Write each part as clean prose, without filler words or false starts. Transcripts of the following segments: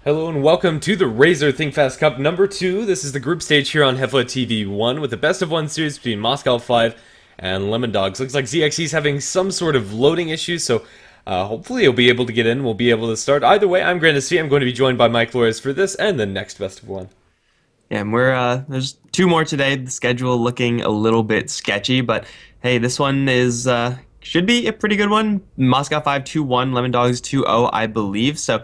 Hello and welcome to the Razer ThinkFast Cup number 2. This is the group stage here on HeflaTV 1 with the best of 1 series between Moscow 5 and Lemon Dogs. Looks like ZXE's having some sort of loading issues, so hopefully he'll be able to get in. We'll be able to start. Either way, I'm Grant C. I'm going to be joined by Mike Flores for this and the next best of 1. Yeah, and we're there's two more today. The schedule looking a little bit sketchy, but hey, this one is should be a pretty good one. Moscow 5 2-1, Lemon Dogs 2-0, I believe. So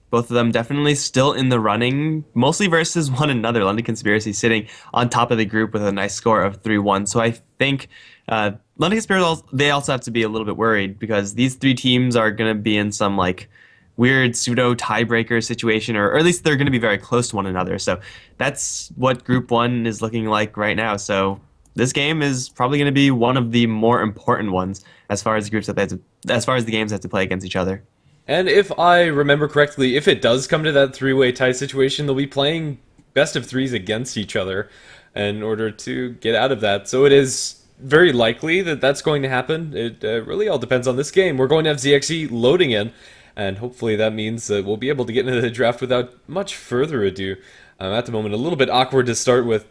both of them definitely still in the running, mostly versus one another. London Conspiracy sitting on top of the group with a nice score of 3-1. So I think London Conspiracy, they also have to be a little bit worried because these three teams are going to be in some like weird pseudo tiebreaker situation, or at least they're going to be very close to one another. So that's what Group 1 is looking like right now. So this game is probably going to be one of the more important ones as far as the groups that they have to, as far as the games they have to play against each other. And if I remember correctly, if it does come to that three-way tie situation, they'll be playing best of threes against each other in order to get out of that. So it is very likely that that's going to happen. It really all depends on this game. We're going to have ZXE loading in, and hopefully that means that we'll be able to get into the draft without much further ado. At the moment, a little bit awkward to start with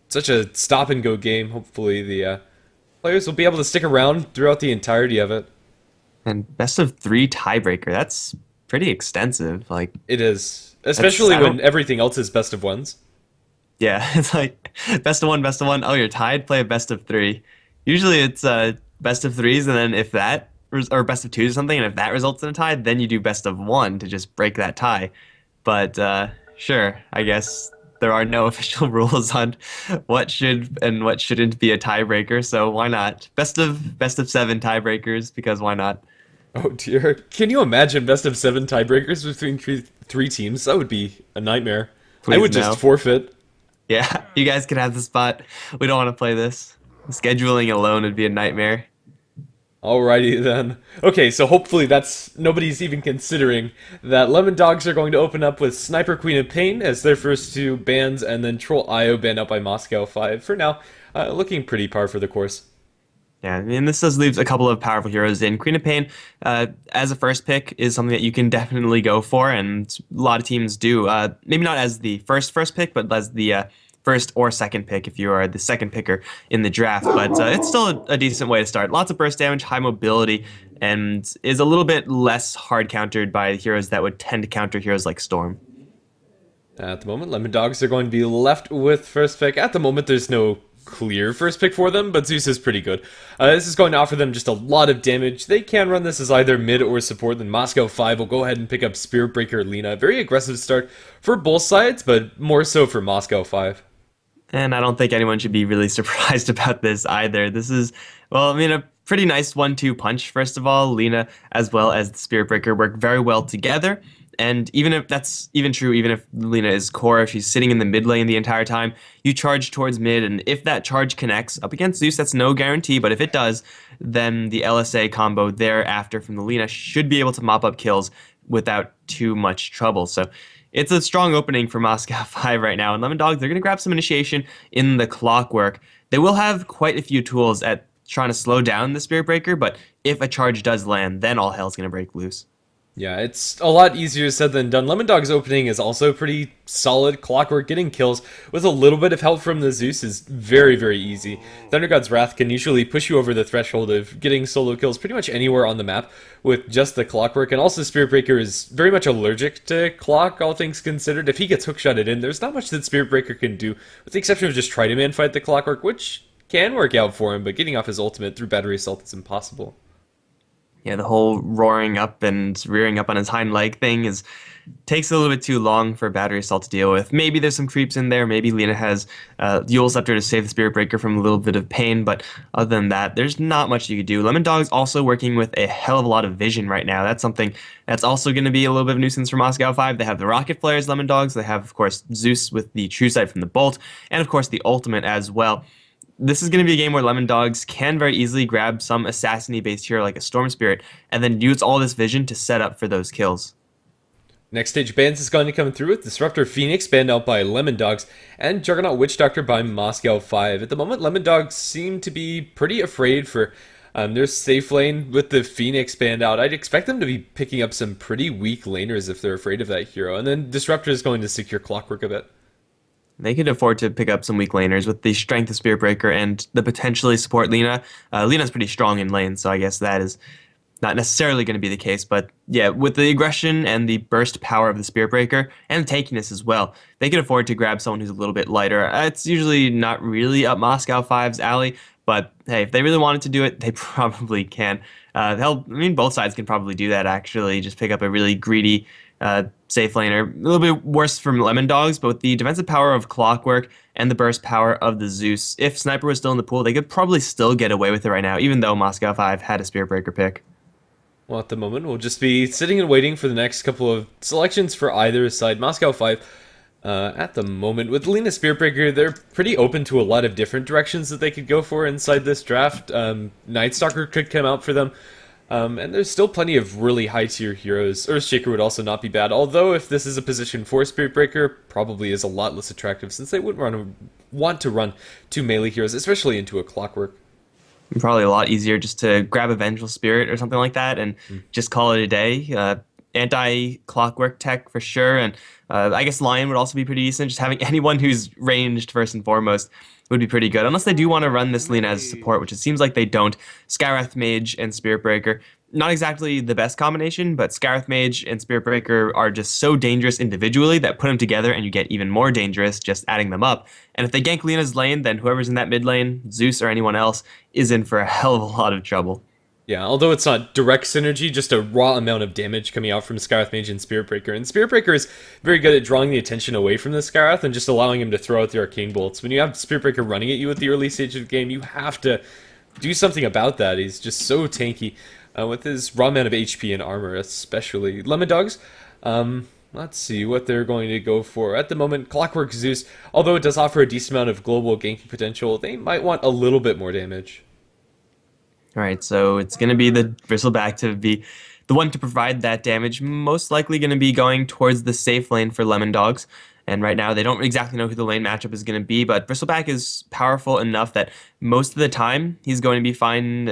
such a stop-and-go game. Hopefully the players will be able to stick around throughout the entirety of it. And best of three tiebreaker. That's pretty extensive. Like It is, that's especially I when don't. everything else is best of ones. Yeah, it's like best of one, best of one. Oh, you're tied. Play a best of three. Usually it's best of threes, and then if that or best of twos or something, and if that results in a tie, then you do best of one to just break that tie. But sure, I guess there are no official rules on what should and what shouldn't be a tiebreaker, so why not? Best of seven tiebreakers because why not? Oh dear. Can you imagine best of 7 tiebreakers between three teams? That would be a nightmare. I Please would just no. forfeit. Yeah, you guys can have the spot. We don't want to play this. Scheduling alone would be a nightmare. Alrighty then. Okay, so hopefully that's nobody's even considering that Lemon Dogs are going to open up with Sniper Queen of Pain as their first two bans, and then Troll IO banned out by Moscow 5. For now, looking pretty par for the course. Yeah, and this does leaves a couple of powerful heroes in. Queen of Pain, as a first pick, is something that you can definitely go for, and a lot of teams do. Maybe not as the first pick, but as the first or second pick if you are the second picker in the draft. But it's still a decent way to start. Lots of burst damage, high mobility, and is a little bit less hard countered by heroes that would tend to counter heroes like Storm. At the moment, Lemon Dogs are going to be left with first pick. At the moment, there's no clear first pick for them, but Zeus is pretty good. This is going to offer them just a lot of damage. They can run this as either mid or support. Then Moscow 5 will go ahead and pick up Spirit Breaker Lina. Very aggressive start for both sides, but more so for Moscow 5. And I don't think anyone should be really surprised about this either. This is, well, I mean, a pretty nice 1-2 punch, first of all. Lina, as well as the Spirit Breaker, work very well together. And even if that's even true, even if Lina is core, if she's sitting in the mid lane the entire time, you charge towards mid, and if that charge connects up against Zeus, that's no guarantee, but if it does, then the LSA combo thereafter from the Lina should be able to mop up kills without too much trouble. So it's a strong opening for Moscow 5 right now, and Lemon Dogs, they're going to grab some initiation in the Clockwork. They will have quite a few tools at trying to slow down the Spirit Breaker, but if a charge does land, then all hell's going to break loose. Yeah, it's a lot easier said than done. Lemon Dog's opening is also pretty solid. Clockwork getting kills with a little bit of help from the Zeus is very, very easy. Thunder God's Wrath can usually push you over the threshold of getting solo kills pretty much anywhere on the map with just the Clockwork. And also Spirit Breaker is very much allergic to Clock, all things considered. If he gets hookshotted in, there's not much that Spirit Breaker can do, with the exception of just try to man fight the Clockwork, which can work out for him, but getting off his ultimate through Battery Assault is impossible. Yeah, the whole roaring up and rearing up on his hind leg thing takes a little bit too long for Battery Assault to deal with. Maybe there's some creeps in there. Maybe Lina has Eul's up there to save the Spirit Breaker from a little bit of pain. But other than that, there's not much you could do. Lemon Dog's also working with a hell of a lot of vision right now. That's something that's also going to be a little bit of a nuisance for Moscow 5. They have the Rocket Flares, Lemon Dogs. They have, of course, Zeus with the True Sight from the Bolt. And, of course, the Ultimate as well. This is going to be a game where Lemon Dogs can very easily grab some assassin-based hero like a Storm Spirit and then use all this vision to set up for those kills. Next stage bans is going to come through with Disruptor Phoenix banned out by Lemon Dogs and Juggernaut Witch Doctor by Moscow 5. At the moment, Lemon Dogs seem to be pretty afraid for There's safe lane with the Phoenix banned out. I'd expect them to be picking up some pretty weak laners if they're afraid of that hero. And then Disruptor is going to secure Clockwork a bit. They could afford to pick up some weak laners with the strength of Spirit Breaker and the potentially support Lina. Lina's pretty strong in lane, so I guess that is not necessarily going to be the case. But yeah, with the aggression and the burst power of the Spirit Breaker and the tankiness as well, they can afford to grab someone who's a little bit lighter. It's usually not really up Moscow 5's alley, but hey, if they really wanted to do it, they probably can. I mean, both sides can probably do that actually. Just pick up a really greedy safe laner. A little bit worse from Lemon Dogs, but with the defensive power of Clockwork and the burst power of the Zeus, if Sniper was still in the pool, they could probably still get away with it right now, even though Moscow 5 had a Spirit Breaker pick. Well, at the moment, we'll just be sitting and waiting for the next couple of selections for either side. Moscow 5, at the moment, with Lina Spearbreaker, they're pretty open to a lot of different directions that they could go for inside this draft. Nightstalker could come out for them. And there's still plenty of really high-tier heroes. Earthshaker would also not be bad, although if this is a position for Spiritbreaker, probably is a lot less attractive since they wouldn't want to run two melee heroes, especially into a Clockwork. Probably a lot easier just to grab a Vengeful Spirit or something like that and just call it a day. Anti-Clockwork tech for sure, and I guess Lion would also be pretty decent. Just having anyone who's ranged first and foremost would be pretty good, unless they do want to run this Lina as a support, which it seems like they don't. Skywrath Mage and Spirit Breaker, not exactly the best combination, but Skywrath Mage and Spirit Breaker are just so dangerous individually that put them together and you get even more dangerous just adding them up. And if they gank Lina's lane, then whoever's in that mid lane, Zeus or anyone else, is in for a hell of a lot of trouble. Yeah, although it's not direct synergy, just a raw amount of damage coming out from Skywrath Mage and Spirit Breaker. And Spirit Breaker is very good at drawing the attention away from the Skywrath and just allowing him to throw out the Arcane Bolts. When you have Spirit Breaker running at you at the early stage of the game, you have to do something about that. He's just so tanky with his raw amount of HP and armor, especially. Lemon Dogs, let's see what they're going to go for. At the moment, Clockwork Zeus, although it does offer a decent amount of global ganking potential, they might want a little bit more damage. All right, so it's going to be the Bristleback to be the one to provide that damage. Most likely going to be going towards the safe lane for Lemon Dogs. And right now, they don't exactly know who the lane matchup is going to be, but Bristleback is powerful enough that most of the time, he's going to be fine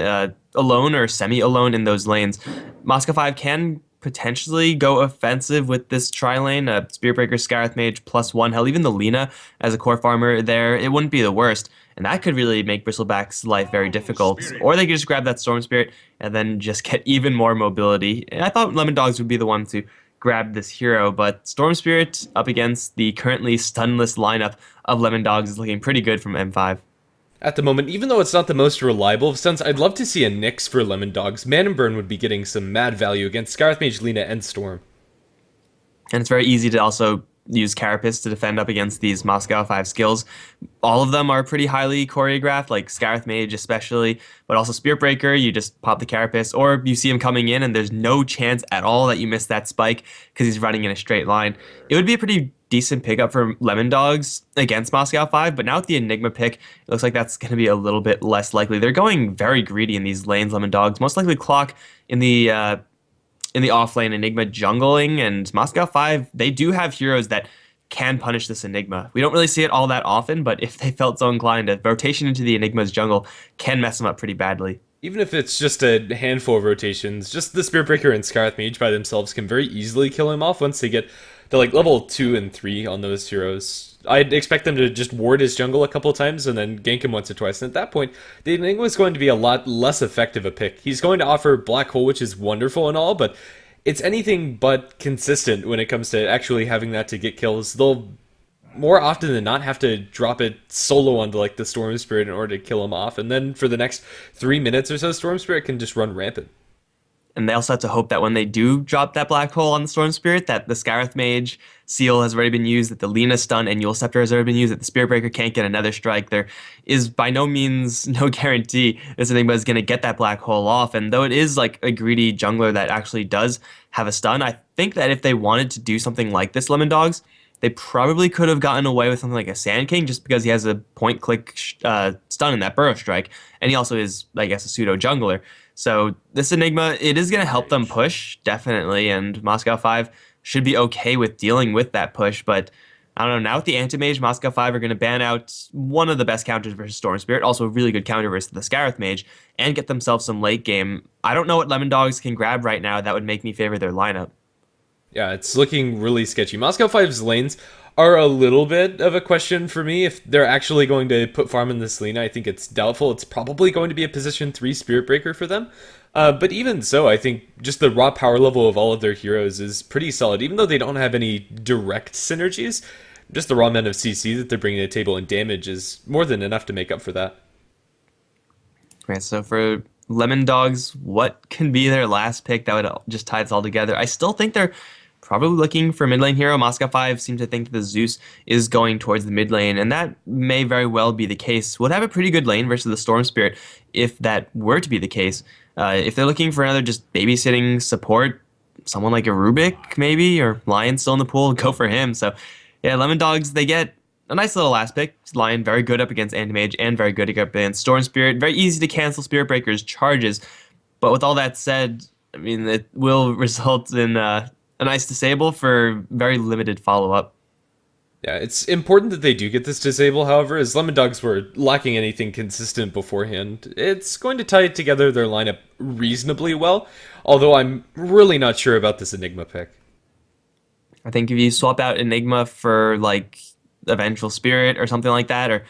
alone or semi-alone in those lanes. Moscow 5 can potentially go offensive with this tri-lane. Spirit Breaker, Skywrath Mage, +1. Hell, even the Lina as a core farmer there, it wouldn't be the worst. And that could really make Bristleback's life very difficult. Or they could just grab that Storm Spirit and then just get even more mobility. And I thought Lemon Dogs would be the one to grab this hero, but Storm Spirit up against the currently stunless lineup of Lemon Dogs is looking pretty good from M5. At the moment, even though it's not the most reliable of stunts, I'd love to see a Nyx for Lemon Dogs. Man and Burn would be getting some mad value against Skywrath Mage, Lina, and Storm. And it's very easy to also use Carapace to defend up against these Moscow 5 skills. All of them are pretty highly choreographed, like Skywrath Mage especially, but also Spirit Breaker, you just pop the Carapace, or you see him coming in and there's no chance at all that you miss that spike because he's running in a straight line. It would be a pretty decent pickup for Lemon Dogs against Moscow 5, but now with the Enigma pick, it looks like that's going to be a little bit less likely. They're going very greedy in these lanes, Lemon Dogs. Most likely Clock in the off lane, Enigma jungling, and Moscow 5, they do have heroes that can punish this Enigma. We don't really see it all that often, but if they felt so inclined, a rotation into the Enigma's jungle can mess them up pretty badly. Even if it's just a handful of rotations, just the Spirit Breaker and Skywrath Mage by themselves can very easily kill him off once they get to like level 2 and 3 on those heroes. I'd expect them to just ward his jungle a couple times and then gank him once or twice. And at that point, the Enigma is going to be a lot less effective a pick. He's going to offer Black Hole, which is wonderful and all, but it's anything but consistent when it comes to actually having that to get kills. They'll more often than not have to drop it solo onto like the Storm Spirit in order to kill him off. And then for the next 3 minutes or so, Storm Spirit can just run rampant. And they also have to hope that when they do drop that Black Hole on the Storm Spirit, that the Skywrath Mage seal has already been used, that the Lina stun and Yule Scepter has already been used, that the Spirit Breaker can't get another strike. There is by no means no guarantee this Enigma is going to get that Black Hole off. And though it is like a greedy jungler that actually does have a stun, I think that if they wanted to do something like this, Lemon Dogs, they probably could have gotten away with something like a Sand King just because he has a point-click stun in that Burrow Strike. And he also is, I guess, a pseudo jungler. So this Enigma, it is going to help them push, definitely, and Moscow 5 should be okay with dealing with that push, but I don't know. Now with the Anti-Mage, Moscow 5 are going to ban out one of the best counters versus Storm Spirit, also a really good counter versus the Scarith Mage, and get themselves some late game. I don't know what Lemon Dogs can grab right now that would make me favor their lineup. Yeah, it's looking really sketchy. Moscow 5's lanes are a little bit of a question for me. If they're actually going to put farm in this lane, I think it's doubtful. It's probably going to be a position 3 Spirit Breaker for them. But even so, I think just the raw power level of all of their heroes is pretty solid. Even though they don't have any direct synergies, just the raw amount of CC that they're bringing to the table and damage is more than enough to make up for that. Okay, so for Lemon Dogs, what can be their last pick that would just tie this all together? I still think they're probably looking for mid lane hero. Moscow 5 seem to think the Zeus is going towards the mid lane, and that may very well be the case. Would have a pretty good lane versus the Storm Spirit if that were to be the case. If they're looking for another just babysitting support, someone like a Rubik maybe, or Lion still in the pool, go for him. So yeah, Lemon Dogs, they get a nice little last pick. Lion very good up against Anti-Mage and very good up against Storm Spirit. Very easy to cancel Spirit Breaker's charges. But with all that said, I mean, it will result in a nice disable for very limited follow-up. Yeah, it's important that they do get this disable, however, as Lemon Dogs were lacking anything consistent beforehand. It's going to tie together their lineup reasonably well, although I'm really not sure about this Enigma pick. I think if you swap out Enigma for, like, a Vengeful Spirit or something like that, or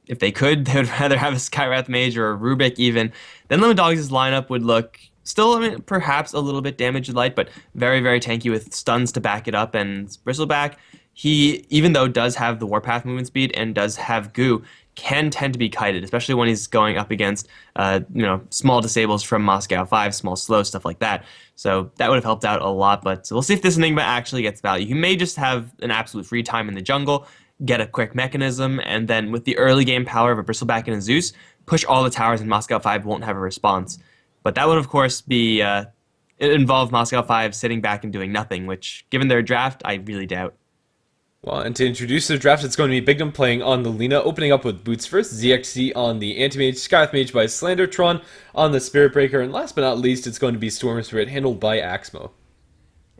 if they could, they would rather have a Skywrath Mage or a Rubik even, then Lemon Dogs' lineup would look still, I mean, perhaps a little bit damage light, but very, very tanky with stuns to back it up. And Bristleback, he, even though does have the Warpath movement speed and does have goo, can tend to be kited, especially when he's going up against, small disables from Moscow 5, small slow, stuff like that. So that would have helped out a lot, but we'll see if this Enigma actually gets value. He may just have an absolute free time in the jungle, get a quick mechanism, and then with the early game power of a Bristleback and a Zeus, push all the towers and Moscow 5 won't have a response. But that would, of course, be involve Moscow 5 sitting back and doing nothing, which, given their draft, I really doubt. Well, and to introduce the draft, it's going to be Bignum playing on the Lina, opening up with Boots first, ZXC on the Anti-Mage, Skyth Mage by Slandertron on the Spirit Breaker, and last but not least, it's going to be Storm Spirit handled by Axmo.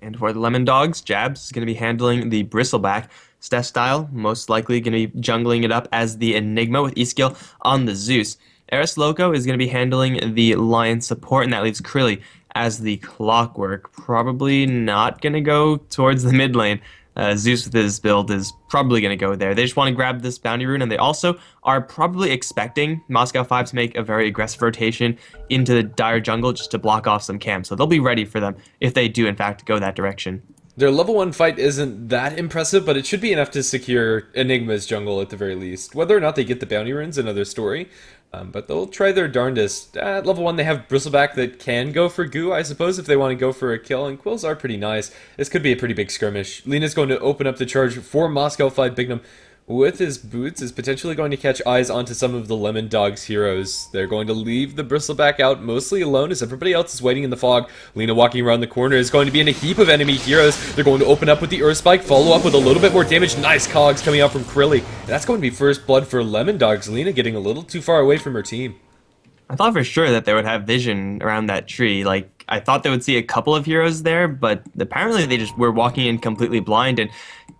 And for the Lemon Dogs, Jabs is going to be handling the Bristleback Steph style, most likely going to be jungling it up as the Enigma with E-Skill on the Zeus. Eris Loco is going to be handling the Lion support, and that leaves Krilly as the Clockwork. Probably not going to go towards the mid lane. Zeus with his build is probably going to go there. They just want to grab this bounty rune, and they also are probably expecting Moscow 5 to make a very aggressive rotation into the dire jungle just to block off some camps. So they'll be ready for them if they do, in fact, go that direction. Their level 1 fight isn't that impressive, but it should be enough to secure Enigma's jungle at the very least. Whether or not they get the bounty runes, another story. But they'll try their darndest. At level 1, they have Bristleback that can go for goo, I suppose, if they want to go for a kill, and Quills are pretty nice. This could be a pretty big skirmish. Lina's going to open up the charge for Moscow 5 Bignum with his boots, is potentially going to catch eyes onto some of the Lemon Dogs heroes. They're going to leave the Bristleback out mostly alone as everybody else is waiting in the fog. Lina walking around the corner is going to be in a heap of enemy heroes. They're going to open up with the Earth Spike, follow up with a little bit more damage. Nice cogs coming out from Krilly. And that's going to be first blood for Lemon Dogs. Lina getting a little too far away from her team. I thought for sure that they would have vision around that tree. Like, I thought they would see a couple of heroes there, but apparently they just were walking in completely blind, and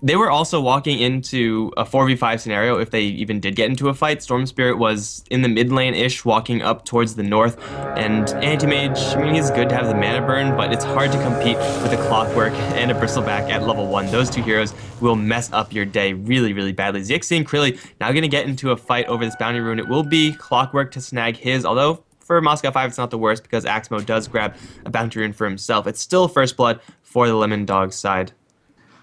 they were also walking into a 4v5 scenario if they even did get into a fight. Storm Spirit was in the mid lane-ish, walking up towards the north, and Anti-Mage, I mean, he's good to have the mana burn, but it's hard to compete with a Clockwork and a Bristleback at level 1. Those two heroes will mess up your day really, really badly. ZXC and Krilly now going to get into a fight over this bounty rune. It will be Clockwork to snag his, although for Moscow 5, it's not the worst because Axmo does grab a bounty rune for himself. It's still first blood for the Lemon Dogs side.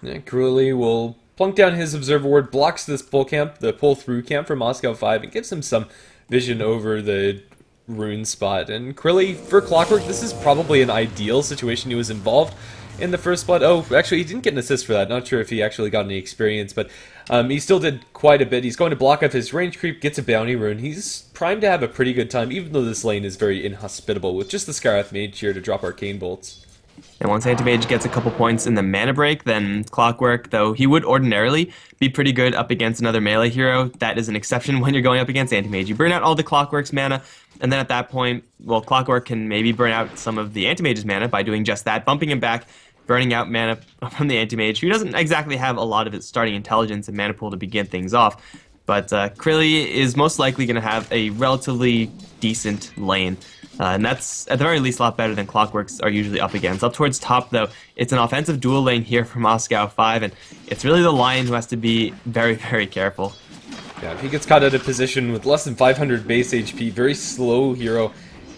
Yeah, Krilly will plunk down his Observer Ward, blocks this pull camp, the pull through camp for Moscow 5, and gives him some vision over the rune spot. And Krilly, for Clockwork, this is probably an ideal situation. He was involved in the first blood. Oh, actually, he didn't get an assist for that. Not sure if he actually got any experience, but he still did quite a bit. He's going to block up his range creep, gets a bounty rune. He's primed to have a pretty good time, even though this lane is very inhospitable, with just the Scarith Mage here to drop Arcane Bolts. And once Anti-Mage gets a couple points in the mana break, then Clockwork, though he would ordinarily be pretty good up against another melee hero, that is an exception when you're going up against Anti-Mage. You burn out all the Clockwork's mana, and then at that point, well, Clockwork can maybe burn out some of the Anti-Mage's mana by doing just that, bumping him back burning out mana from the anti-mage, who doesn't exactly have a lot of its starting intelligence and mana pool to begin things off. But Krilly is most likely going to have a relatively decent lane. And that's, at the very least, a lot better than Clockworks are usually up against. Up towards top, though, it's an offensive dual lane here for Moscow 5, and it's really the Lion who has to be very, very careful. Yeah, if he gets caught out of position with less than 500 base HP, very slow hero,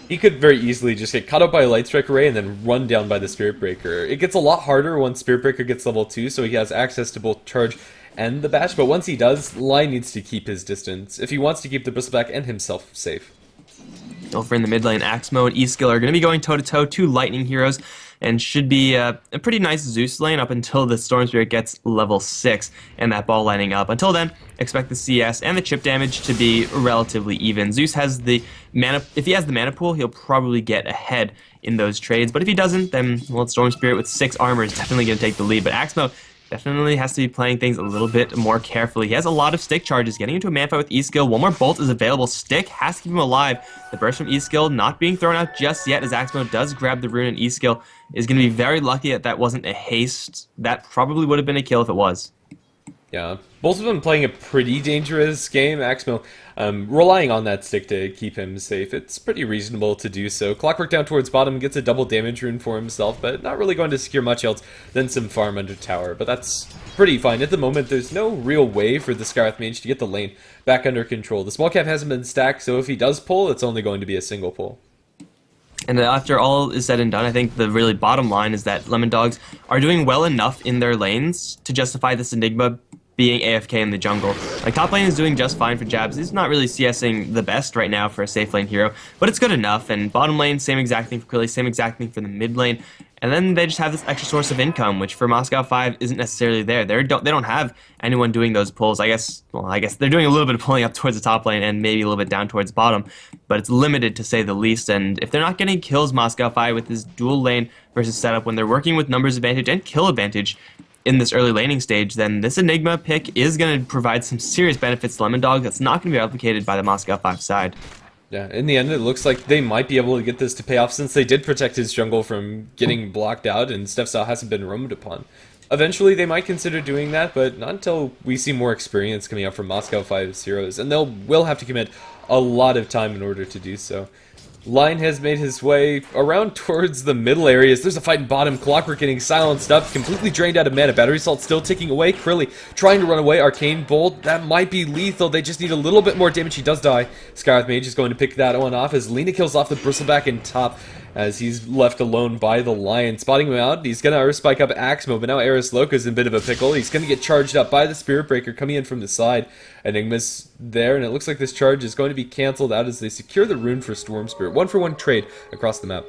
he could very easily just get caught up by a Light Strike Array and then run down by the Spirit Breaker. It gets a lot harder once Spirit Breaker gets level 2, so he has access to both Charge and the Bash, but once he does, Lion needs to keep his distance if he wants to keep the Bristleback and himself safe. Over in the mid lane, Axmo and E-Skill are going to be going toe-to-toe, two Lightning heroes, and should be a pretty nice Zeus lane up until the Storm Spirit gets level 6 and that ball lining up. Until then, expect the CS and the chip damage to be relatively even. Zeus has the mana, if he has the mana pool, he'll probably get ahead in those trades, but if he doesn't, then, well, Storm Spirit with 6 armor is definitely going to take the lead, but Axmo definitely has to be playing things a little bit more carefully. He has a lot of stick charges. Getting into a man fight with E-Skill, one more bolt is available. Stick has to keep him alive. The burst from E-Skill not being thrown out just yet, as Axmo does grab the rune, and E-Skill is going to be very lucky that that wasn't a haste. That probably would have been a kill if it was. Yeah, both of them playing a pretty dangerous game. Axmo relying on that stick to keep him safe. It's pretty reasonable to do so. Clockwork down towards bottom, gets a double damage rune for himself, but not really going to secure much else than some farm under tower. But that's pretty fine. At the moment, there's no real way for the Skywrath Mage to get the lane back under control. The small cap hasn't been stacked, so if he does pull, it's only going to be a single pull. And after all is said and done, I think the really bottom line is that Lemon Dogs are doing well enough in their lanes to justify this Enigma being AFK in the jungle. Like, top lane is doing just fine for Jabs. He's not really CSing the best right now for a safe lane hero, but it's good enough. And bottom lane, same exact thing for Krilly, same exact thing for the mid lane. And then they just have this extra source of income, which for Moscow 5 isn't necessarily there. They don't have anyone doing those pulls. I guess they're doing a little bit of pulling up towards the top lane and maybe a little bit down towards bottom, but it's limited to say the least. And if they're not getting kills, Moscow 5 with this dual lane versus setup, when they're working with numbers advantage and kill advantage in this early laning stage, then this Enigma pick is going to provide some serious benefits to Lemon Dog that's not going to be replicated by the Moscow 5 side. Yeah, in the end, it looks like they might be able to get this to pay off since they did protect his jungle from getting blocked out and Steph hasn't been roamed upon. Eventually, they might consider doing that, but not until we see more experience coming out from Moscow 5's heroes, and will have to commit a lot of time in order to do so. Lion has made his way around towards the middle areas. There's a fight in bottom. Clockwork getting silenced up, completely drained out of mana. Battery Salt still ticking away. Krilly trying to run away. Arcane Bolt, that might be lethal. They just need a little bit more damage. He does die. Skywrath Mage is going to pick that one off as Lena kills off the Bristleback in top as he's left alone by the Lion. Spotting him out, he's going to Earth Spike up Axmo, but now Eris Loca's in a bit of a pickle. He's going to get charged up by the Spirit Breaker coming in from the side. Enigma's there, and it looks like this charge is going to be cancelled out as they secure the rune for Storm Spirit. 1-for-1 trade across the map.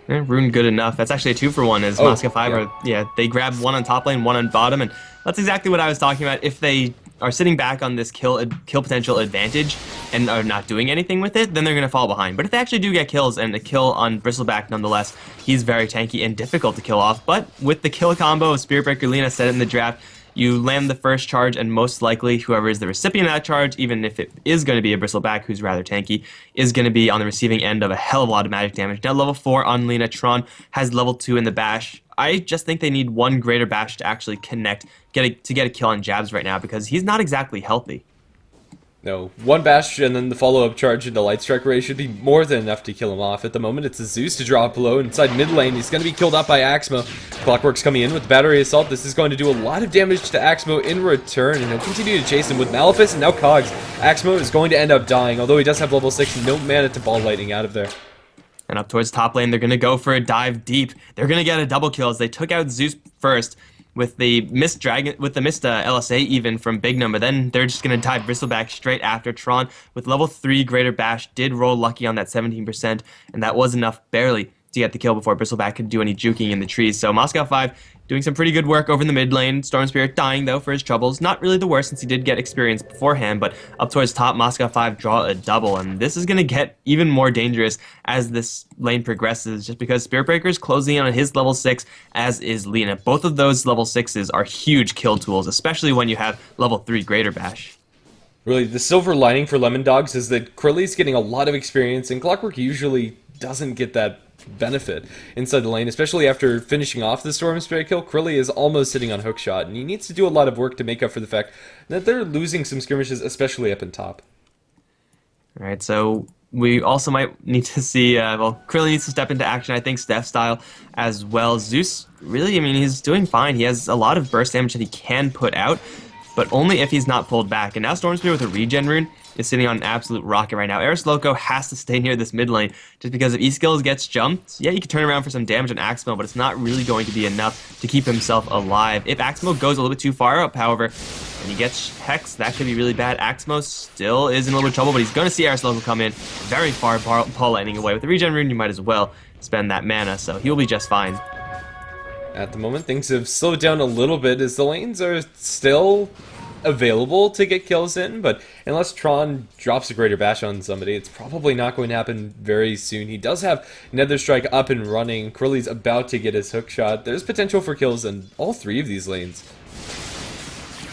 Rune good enough. That's actually a 2-for-1 as Moscow 5 they grab one on top lane, one on bottom, and that's exactly what I was talking about. If they are sitting back on this kill potential advantage and are not doing anything with it, then they're going to fall behind. But if they actually do get kills, and a kill on Bristleback nonetheless, he's very tanky and difficult to kill off. But with the kill combo of Spirit Breaker, Lena said it in the draft, you land the first charge, and most likely whoever is the recipient of that charge, even if it is going to be a Bristleback who's rather tanky, is going to be on the receiving end of a hell of a lot of magic damage. Now level 4 on Lena. Tron has level 2 in the bash. I just think they need one greater bash to actually connect, to get a kill on Jabs right now, because he's not exactly healthy. No, one bash and then the follow-up charge into Light Strike Ray should be more than enough to kill him off. At the moment, it's a Zeus to drop below inside mid lane. He's going to be killed off by Axmo. Clockwork's coming in with Battery Assault. This is going to do a lot of damage to Axmo in return, and he'll continue to chase him with Malefice and now Cogs. Axmo is going to end up dying, although he does have level 6 and no mana to ball lightning out of there. And up towards top lane, they're going to go for a dive deep. They're going to get a double kill as they took out Zeus first with the missed LSA even from Big Number. Then they're just going to dive Bristleback straight after. Tron with level 3 greater bash did roll lucky on that 17%, and that was enough barely to get the kill before Bristleback could do any juking in the trees. So Moscow 5 doing some pretty good work over in the mid lane. Storm Spirit dying though for his troubles. Not really the worst since he did get experience beforehand, but up towards top, Moscow 5 draw a double, and this is going to get even more dangerous as this lane progresses, just because Spirit Breaker is closing in on his level 6, as is Lena. Both of those level 6s are huge kill tools, especially when you have level 3 greater bash. Really, the silver lining for Lemon Dogs is that Krilly's getting a lot of experience, and Clockwork usually doesn't get that benefit inside the lane, especially after finishing off the Storm Spirit kill. Crilly is almost sitting on hookshot, and he needs to do a lot of work to make up for the fact that they're losing some skirmishes, especially up in top. All right, so we also might need to see, well, Crilly needs to step into action, I think, Steph style as well. Zeus, really, I mean, he's doing fine. He has a lot of burst damage that he can put out, but only if he's not pulled back. And now Storm Spirit with a regen rune is sitting on an absolute rocket right now. Eris Loco has to stay near this mid lane, just because if E-Skills gets jumped, yeah, you can turn around for some damage on Axmo, but it's not really going to be enough to keep himself alive. If Axmo goes a little bit too far up, however, and he gets Hex, that could be really bad. Axmo still is in a little bit of trouble, but he's going to see Eris Loco come in very far, Paul lightning away. With the regen rune, you might as well spend that mana, so he'll be just fine. At the moment, things have slowed down a little bit as the lanes are still available to get kills in, but unless Tron drops a Greater Bash on somebody, it's probably not going to happen very soon. He does have Nether Strike up and running. Crilly's about to get his hook shot. There's potential for kills in all three of these lanes.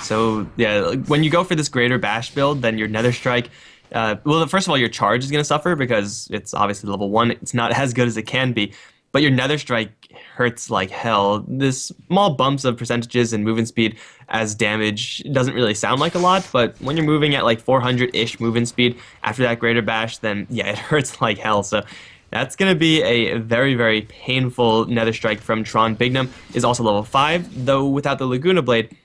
So, yeah, when you go for this Greater Bash build, then your Nether Strike, well, first of all, your charge is going to suffer because it's obviously level 1. It's not as good as it can be, but your Nether Strike hurts like hell. This small bumps of percentages and movement speed as damage doesn't really sound like a lot, but when you're moving at like 400-ish movement speed after that Greater Bash, then yeah, it hurts like hell. So that's going to be a very, very painful Nether Strike from Tron. Bignum is also level 5, though without the Laguna Blade,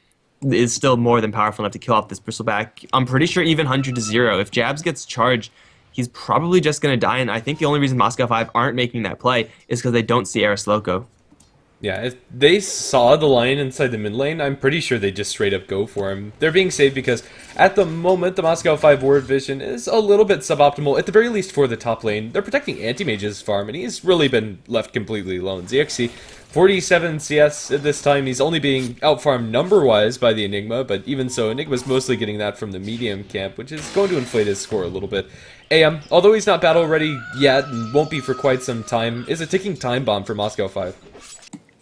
is still more than powerful enough to kill off this Bristleback. I'm pretty sure even 100 to 0. If Jabs gets charged, he's probably just going to die, and I think the only reason Moscow 5 aren't making that play is because they don't see Eris Loco. Yeah, if they saw the line inside the mid lane, I'm pretty sure they just straight up go for him. They're being safe because at the moment, the Moscow 5 ward vision is a little bit suboptimal, at the very least for the top lane. They're protecting Anti-Mage's farm, and he's really been left completely alone. ZXC, 47 CS at this time. He's only being outfarmed number-wise by the Enigma, but even so, Enigma's mostly getting that from the medium camp, which is going to inflate his score a little bit. AM, although he's not battle ready yet and won't be for quite some time, is a ticking time bomb for Moscow 5.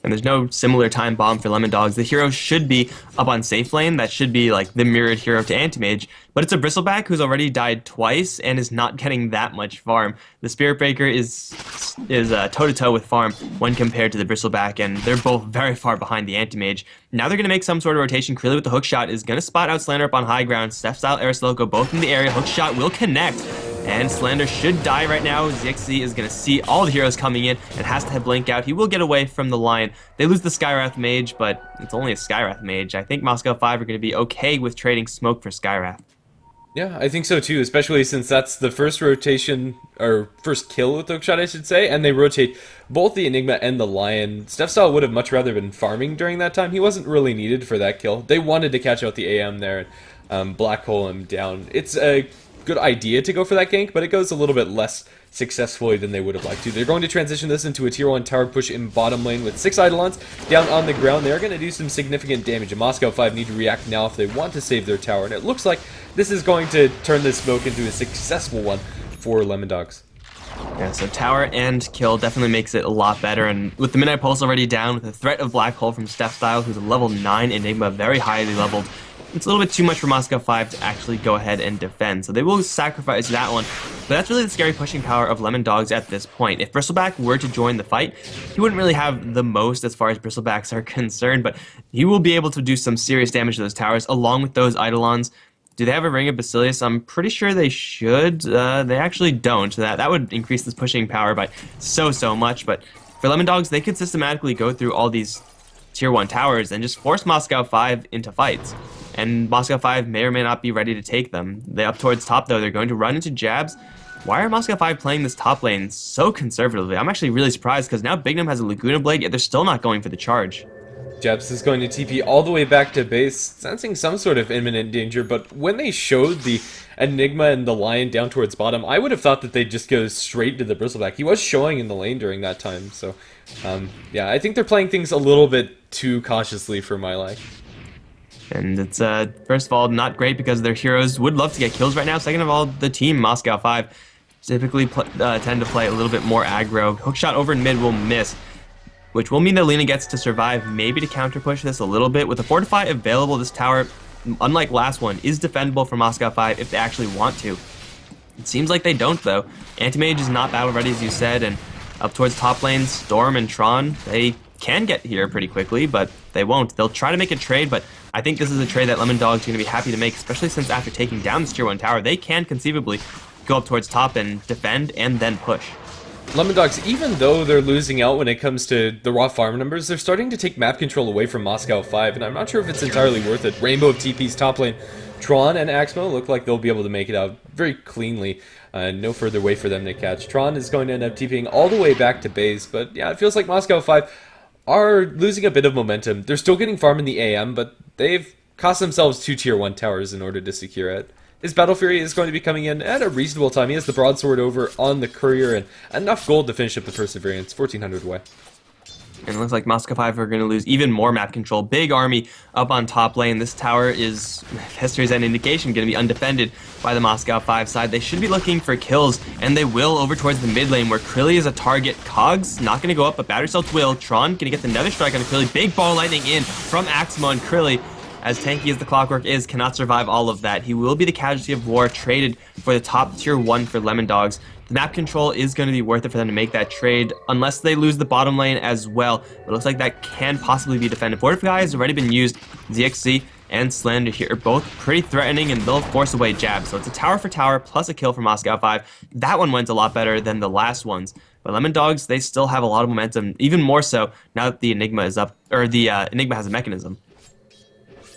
And there's no similar time bomb for Lemon Dogs. The hero should be up on safe lane. That should be like the mirrored hero to Anti-Mage. But it's a Bristleback who's already died twice and is not getting that much farm. The Spirit Breaker is toe-to-toe with farm when compared to the Bristleback, and they're both very far behind the Anti-Mage. Now they're going to make some sort of rotation. Clearly with the hookshot is going to spot out Slander up on high ground. Steph Style, Eris Loco, both in the area. Hookshot will connect. And Slander should die right now. ZXC is going to see all the heroes coming in and has to blink out. He will get away from the line. They lose the Skywrath Mage, but it's only a Skywrath Mage. I think Moscow 5 are going to be okay with trading smoke for Skywrath. Yeah, I think so too, especially since that's the first rotation, or first kill with Hookshot, I should say, and they rotate both the Enigma and the Lion. Steph Style would have much rather been farming during that time. He wasn't really needed for that kill. They wanted to catch out the AM there and black hole him down. It's a good idea to go for that gank, but it goes a little bit less successfully than they would have liked to. They're going to transition this into a tier 1 tower push in bottom lane with 6 Eidolons down on the ground. They're going to do some significant damage, and Moscow 5 need to react now if they want to save their tower, and it looks like this is going to turn this smoke into a successful one for Lemon Dogs. Yeah, so tower and kill definitely makes it a lot better, and with the Midnight Pulse already down, with the threat of Black Hole from Steph Style, who's a level 9 Enigma, very highly leveled, it's a little bit too much for Moscow 5 to actually go ahead and defend, so they will sacrifice that one. But that's really the scary pushing power of Lemon Dogs at this point. If Bristleback were to join the fight, he wouldn't really have the most as far as Bristlebacks are concerned, but he will be able to do some serious damage to those towers along with those Eidolons. Do they have a Ring of Basilius? I'm pretty sure they should. They actually don't. That would increase this pushing power by so much, but for Lemon Dogs, they could systematically go through all these tier 1 towers and just force Moscow 5 into fights. And Moscow 5 may or may not be ready to take them. They up towards top, though. They're going to run into Jabs. Why are Moscow 5 playing this top lane so conservatively? I'm actually really surprised, because now Bignum has a Laguna Blade, yet they're still not going for the charge. Jabs is going to TP all the way back to base, sensing some sort of imminent danger, but when they showed the Enigma and the Lion down towards bottom, I would have thought that they'd just go straight to the Bristleback. He was showing in the lane during that time, so yeah, I think they're playing things a little bit too cautiously for my liking. And it's, first of all, not great because their heroes would love to get kills right now. Second of all, the team, Moscow 5, typically tend to play a little bit more aggro. Hookshot over in mid will miss, which will mean that Lina gets to survive, maybe to counter push this a little bit. With the Fortify available, this tower, unlike last one, is defendable for Moscow 5 if they actually want to. It seems like they don't, though. Anti-Mage is not battle ready, as you said, and Up towards top lane, Storm and Tron, they can get here pretty quickly, but they won't. They'll try to make a trade, but I think this is a trade that Lemondog's going to be happy to make, especially since after taking down this tier 1 tower, they can conceivably go up towards top and defend and then push. Lemondogs, even though they're losing out when it comes to the raw farm numbers, they're starting to take map control away from Moscow 5, and I'm not sure if it's entirely worth it. Rainbow of TP's top lane, Tron and Axmo look like they'll be able to make it out very cleanly. No further way for them to catch. Tron is going to end up TPing all the way back to base, but yeah, it feels like Moscow 5 are losing a bit of momentum. They're still getting farm in the AM, but they've cost themselves 2 tier 1 towers in order to secure it. His Battle Fury is going to be coming in at a reasonable time. He has the broadsword over on the Courier and enough gold to finish up the Perseverance, 1400 away. And it looks like Moscow 5 are going to lose even more map control. Big army up on top lane. This tower is, if history's an indication, going to be undefended by the Moscow 5 side. They should be looking for kills, and they will over towards the mid lane where Krilly is a target. Cogs not going to go up, but Battery Cells will. Tron going to get the Nether Strike on Krilly. Big ball lightning in from Axmo, and Krilly, as tanky as the Clockwork is, cannot survive all of that. He will be the casualty of war, traded for the top tier 1 for Lemondogs. The map control is going to be worth it for them to make that trade, unless they lose the bottom lane as well. It looks like that can possibly be defended. Fortify has already been used. ZXC and Slender here are both pretty threatening, and they'll force away jabs. So it's a tower for tower plus a kill for Moscow 5. That one went a lot better than the last ones. But Lemondogs, they still have a lot of momentum, even more so now that the Enigma is up, or the Enigma has a mechanism.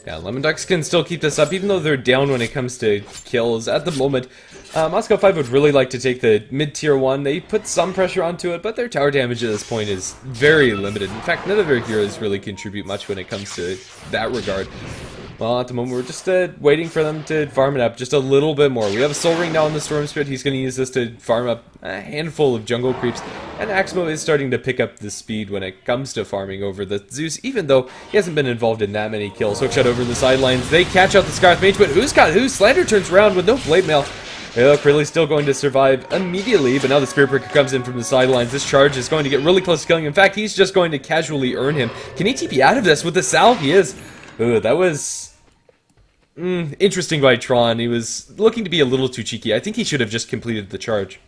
Yeah, Lemondogs can still keep this up, even though they're down when it comes to kills. At the moment, Moscow 5 would really like to take the mid-tier 1. They put some pressure onto it, but their tower damage at this point is very limited. In fact, none of their heroes really contribute much when it comes to that regard. Well, at the moment, we're just waiting for them to farm it up just a little bit more. We have a Soul Ring now on the Storm Spirit. He's going to use this to farm up a handful of jungle creeps. And Axmo is starting to pick up the speed when it comes to farming over the Zeus, even though he hasn't been involved in that many kills. Hookshot over the sidelines. They catch out the Scarth Mage, but who's got who? Slander turns around with no Blade Mail. Krilly's still going to survive immediately, but now the Spirit Breaker comes in from the sidelines. This charge is going to get really close to killing him. In fact, he's just going to casually earn him. Can he TP out of this with the salve? He is. Ooh, that was interesting by Tron. He was looking to be a little too cheeky. I think he should have just completed the charge.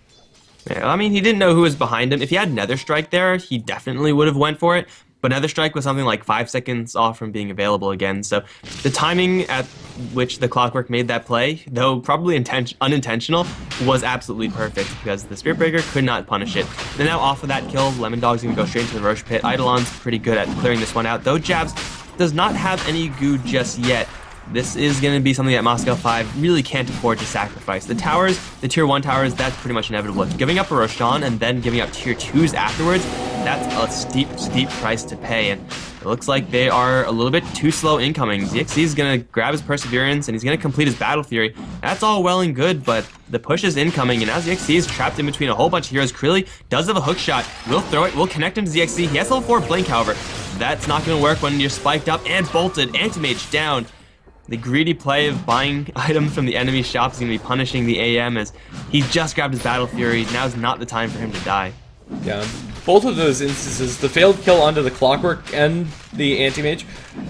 Yeah, I mean, he didn't know who was behind him. If he had Nether Strike there, he definitely would have went for it. But Nether Strike was something like 5 seconds off from being available again. So the timing at which the Clockwork made that play, though probably unintentional, was absolutely perfect because the Spirit Breaker could not punish it. Then now off of that kill, Lemondog's going to go straight into the Roche Pit. Eidolon's pretty good at clearing this one out, though Jabs does not have any goo just yet. This is going to be something that Moscow 5 really can't afford to sacrifice. The towers, the tier 1 towers, that's pretty much inevitable. Giving up a Roshan and then giving up tier 2s afterwards, that's a steep price to pay. And it looks like they are a little bit too slow incoming. ZXC is going to grab his Perseverance and he's going to complete his Battle Fury. That's all well and good, but the push is incoming, and now ZXC is trapped in between a whole bunch of heroes. Krilly does have a hook shot. Will throw it. Will connect him to ZXC. He has level 4 Blink, however. That's not going to work when you're spiked up and bolted. Anti-Mage down. The greedy play of buying items from the enemy shop is going to be punishing the AM as he just grabbed his Battle Fury. Now's not the time for him to die. Yeah, both of those instances, the failed kill onto the Clockwork and the Anti-Mage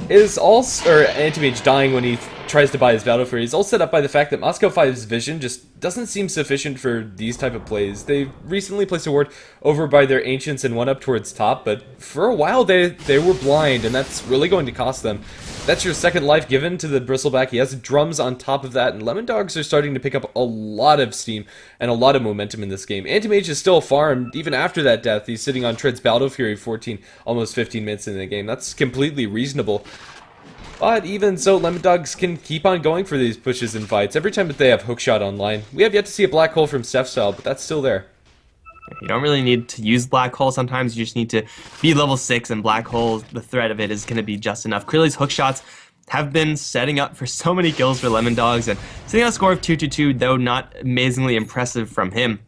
is all, or Anti-Mage dying when he tries to buy his Battle Fury, is all set up by the fact that Moscow 5's vision just doesn't seem sufficient for these type of plays. They recently placed a ward over by their Ancients and one up towards top, but for a while they were blind, and that's really going to cost them. That's your second life given to the Bristleback. He has drums on top of that, and Lemondogs are starting to pick up a lot of steam and a lot of momentum in this game. Anti-Mage is still farmed even after that death. He's sitting on Tread's Battle Fury 14, almost 15 minutes in the game. That's completely reasonable. But even so, Lemondogs can keep on going for these pushes and fights every time that they have Hookshot online. We have yet to see a Black Hole from Steph Style, but that's still there. You don't really need to use Black Hole. Sometimes you just need to be level 6, and Black Hole, the threat of it is going to be just enough. Krilly's hook shots have been setting up for so many kills for Lemondogs, and sitting on a score of 2-2-2, though not amazingly impressive from him,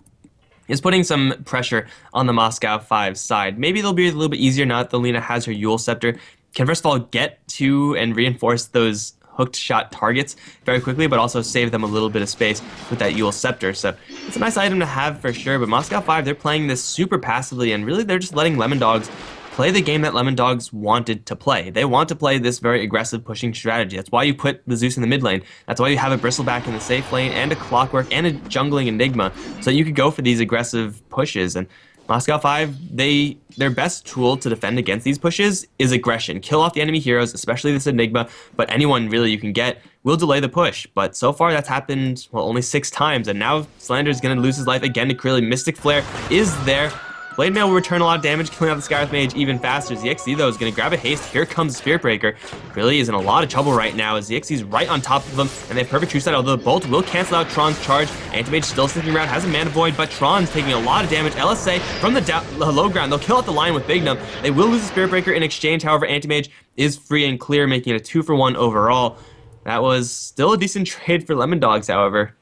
is putting some pressure on the Moscow 5 side. Maybe they'll be a little bit easier now that Lina has her Yule Scepter. Can first of all get to and reinforce those hooked shot targets very quickly, but also save them a little bit of space with that Yule Scepter. So it's a nice item to have for sure, but Moscow 5, they're playing this super passively, and really they're just letting Lemondogs play the game that Lemondogs wanted to play. They want to play this very aggressive pushing strategy. That's why you put the Zeus in the mid lane. That's why you have a Bristleback in the safe lane and a Clockwork and a jungling Enigma, so you could go for these aggressive pushes. And Moscow 5, their best tool to defend against these pushes is aggression. Kill off the enemy heroes, especially this Enigma, but anyone really you can get will delay the push. But so far that's happened, well, only 6 times, and now Slander is going to lose his life again to Krilly. Mystic Flare is there. Blade Mail will return a lot of damage, killing out the Skywrath Mage even faster. ZXC, though, is going to grab a haste. Here comes Spirit Breaker. Krilly is in a lot of trouble right now, as ZXC is right on top of them, and they have Perfect True Sight, although the Bolt will cancel out Tron's charge. Anti-Mage still sticking around, has a Mana Void, but Tron's taking a lot of damage. LSA from the low ground, they'll kill out the line with Bignum. They will lose the Spirit Breaker in exchange, however, Anti-Mage is free and clear, making it a 2-for-1 overall. That was still a decent trade for Lemon Dogs, however.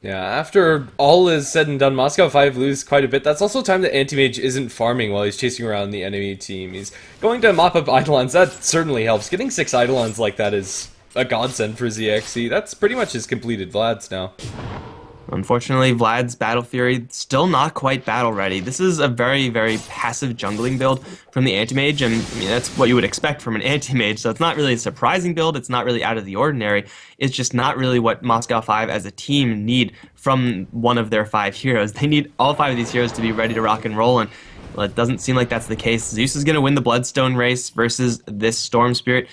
Yeah, after all is said and done, Moscow 5 lose quite a bit. That's also time that Anti-Mage isn't farming while he's chasing around the enemy team. He's going to mop up Eidolons. That certainly helps. Getting 6 Eidolons like that is a godsend for ZXC. That's pretty much his completed Vlads now. Unfortunately, Vlad's Battle Fury still not quite battle ready. This is a very, very passive jungling build from the Anti-Mage, and I mean, that's what you would expect from an Anti-Mage, so it's not really a surprising build, it's not really out of the ordinary, it's just not really what Moscow 5 as a team need from one of their 5 heroes. They need all 5 of these heroes to be ready to rock and roll, and well, it doesn't seem like that's the case. Zeus is going to win the Bloodstone race versus this Storm Spirit.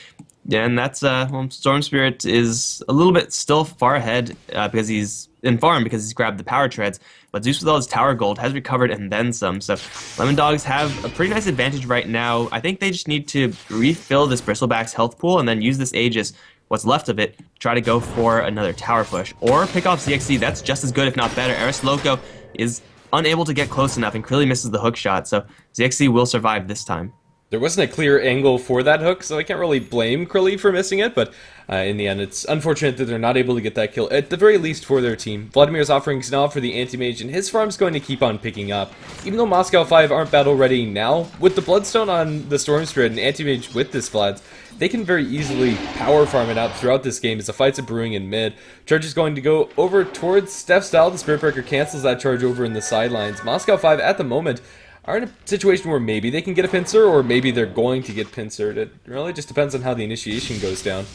Yeah, and that's, well, Storm Spirit is a little bit still far ahead because he's in farm because he's grabbed the power treads, but Zeus with all his tower gold has recovered and then some, so Lemon Dogs have a pretty nice advantage right now. I think they just need to refill this Bristleback's health pool and then use this Aegis, what's left of it, to try to go for another tower push, or pick off ZXC. That's just as good, if not better. Eris Loco is unable to get close enough and clearly misses the hook shot, so ZXC will survive this time. There wasn't a clear angle for that hook, so I can't really blame Krilly for missing it, but in the end, it's unfortunate that they're not able to get that kill, at the very least for their team. Vladimir's offering Xnav for the Anti-Mage, and his farm's going to keep on picking up. Even though Moscow 5 aren't battle ready now, with the Bloodstone on the Storm Spirit and Anti-Mage with this Vlads, they can very easily power farm it out throughout this game as the fights are brewing in mid. Charge is going to go over towards Steph Style. The Spirit Breaker cancels that charge over in the sidelines. Moscow 5 at the moment are in a situation where maybe they can get a pincer, or maybe they're going to get pincered. It really just depends on how the initiation goes down.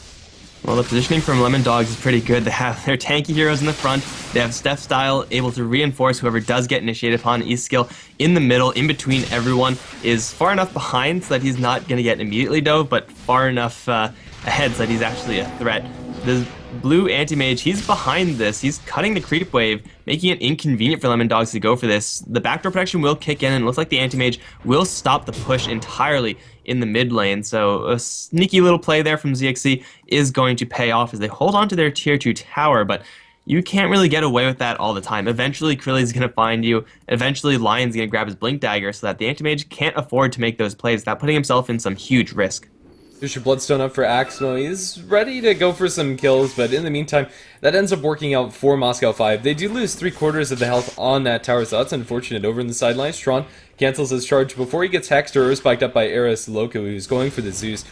Well, the positioning from Lemon Dogs is pretty good. They have their tanky heroes in the front. They have Steph Style able to reinforce whoever does get initiated upon E skill. In the middle, in between everyone, is far enough behind so that he's not going to get immediately dove, but far enough ahead so that he's actually a threat. The blue Anti-Mage, he's behind this. He's cutting the creep wave, making it inconvenient for Lemon Dogs to go for this. The backdoor protection will kick in, and it looks like the Anti-Mage will stop the push entirely in the mid lane. So a sneaky little play there from ZXC is going to pay off as they hold on to their tier 2 tower, but you can't really get away with that all the time. Eventually, Krilly's going to find you. Eventually, Lion's going to grab his Blink Dagger so that the Anti-Mage can't afford to make those plays without putting himself in some huge risk. There's your Bloodstone up for Axmo. He's ready to go for some kills, but in the meantime, that ends up working out for Moscow 5. They do lose 3/4 of the health on that tower, so that's unfortunate. Over in the sidelines, Tron cancels his charge before he gets hexed or spiked up by Eris Loco, who's going for the Zeus.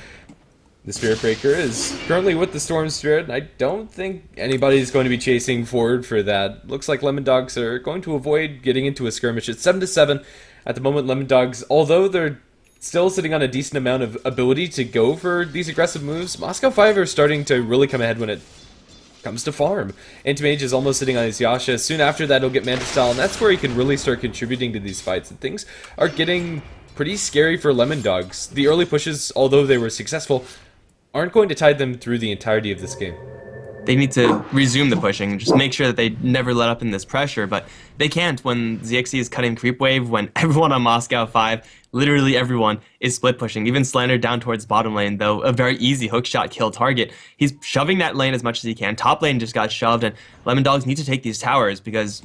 The Spirit Breaker is currently with the Storm Spirit, and I don't think anybody's going to be chasing forward for that. Looks like Lemon Dogs are going to avoid getting into a skirmish. It's 7-7 at the moment. Lemon Dogs, although they're still sitting on a decent amount of ability to go for these aggressive moves, Moscow 5 are starting to really come ahead when it comes to farm. Anti-Mage is almost sitting on his Yasha. Soon after that, he'll get Manta Style, and that's where he can really start contributing to these fights. And things are getting pretty scary for Lemon Dogs. The early pushes, although they were successful, aren't going to tide them through the entirety of this game. They need to resume the pushing, just make sure that they never let up in this pressure, but they can't when ZXC is cutting creep wave, when everyone on Moscow 5, literally everyone, is split pushing. Even Slander down towards bottom lane, though a very easy hookshot kill target. He's shoving that lane as much as he can. Top lane just got shoved, and Lemon Dogs need to take these towers because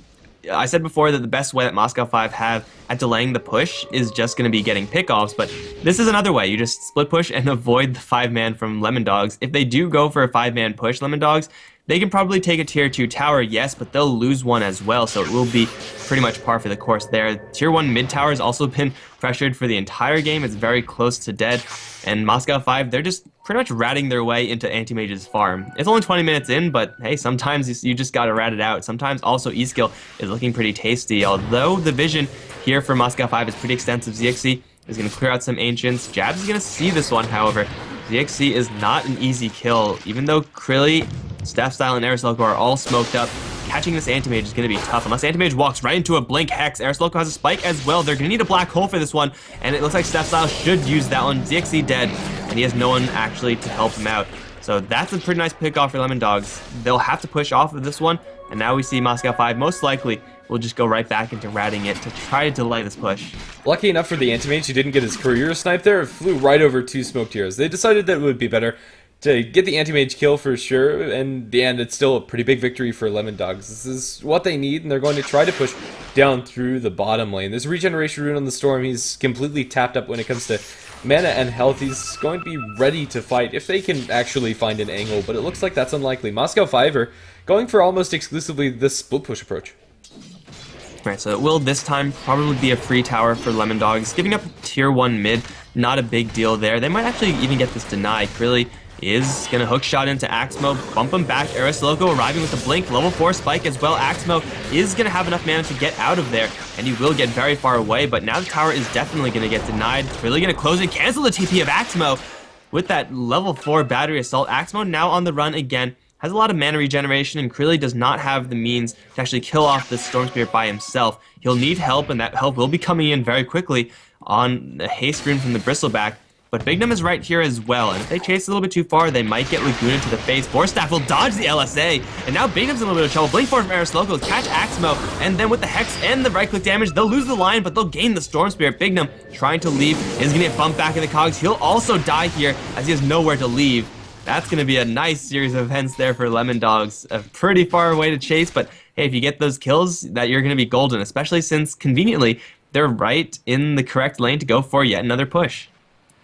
I said before that the best way that Moscow 5 have at delaying the push is just going to be getting pickoffs, but this is another way. You just split push and avoid the 5-man from Lemon Dogs. If they do go for a 5-man push, Lemon Dogs, they can probably take a tier 2 tower, yes, but they'll lose one as well, so it will be pretty much par for the course there. Tier 1 mid tower has also been pressured for the entire game. It's very close to dead, and Moscow 5, they're just pretty much ratting their way into Anti-Mage's farm. It's only 20 minutes in, but hey, sometimes you just gotta rat it out. Sometimes also E-skill is looking pretty tasty, although the vision here for Moscow 5 is pretty extensive. ZXC is going to clear out some Ancients. Jabs is going to see this one, however. ZXC is not an easy kill, even though Krilly, Steph Style, and Eris Loco are all smoked up. catching this Anti-Mage is going to be tough. Unless Anti-Mage walks right into a Blink Hex. Aerosloko has a spike as well. They're going to need a Black Hole for this one, and it looks like Stepstyle should use that one. ZXC dead, and he has no one actually to help him out. So that's a pretty nice pick off for Lemon Dogs. They'll have to push off of this one, and now we see Moscow 5 most likely will just go right back into ratting it to try to delay this push. Lucky enough for the Anti-Mage, he didn't get his career snipe there. It flew right over 2 smoked heroes. They decided that it would be better to get the Anti-Mage kill for sure, and in the end, it's still a pretty big victory for Lemon Dogs. This is what they need, and they're going to try to push down through the bottom lane. There's a regeneration rune on the Storm. He's completely tapped up when it comes to mana and health. He's going to be ready to fight if they can actually find an angle, but it looks like that's unlikely. Moscow 5 are going for almost exclusively this split push approach. Right, so it will this time probably be a free tower for Lemon Dogs. Giving up tier 1 mid, not a big deal there. They might actually even get this denied. Really is going to hook shot into Axmo, bump him back. Aerosloko arriving with the blink, level 4 spike as well. Axmo is going to have enough mana to get out of there, and he will get very far away, but now the tower is definitely going to get denied. It's really going to close and cancel the TP of Axmo. With that level 4 battery assault, Axmo now on the run again. Has a lot of mana regeneration, and Krilly does not have the means to actually kill off this Storm Spirit by himself. He'll need help, and that help will be coming in very quickly on the haste rune from the Bristleback. But Bignum is right here as well, and if they chase a little bit too far, they might get Laguna to the face. Forstaff will dodge the LSA, and now Bignum's in a little bit of trouble. Blink Force from Aerosloko, catch Axmo, and then with the Hex and the right-click damage, they'll lose the line, but they'll gain the Storm Spirit. Bignum trying to leave is going to get bumped back in the cogs. He'll also die here, as he has nowhere to leave. That's going to be a nice series of events there for Lemon Dogs. A pretty far away to chase, but hey, if you get those kills, that you're going to be golden, especially since, conveniently, they're right in the correct lane to go for yet another push.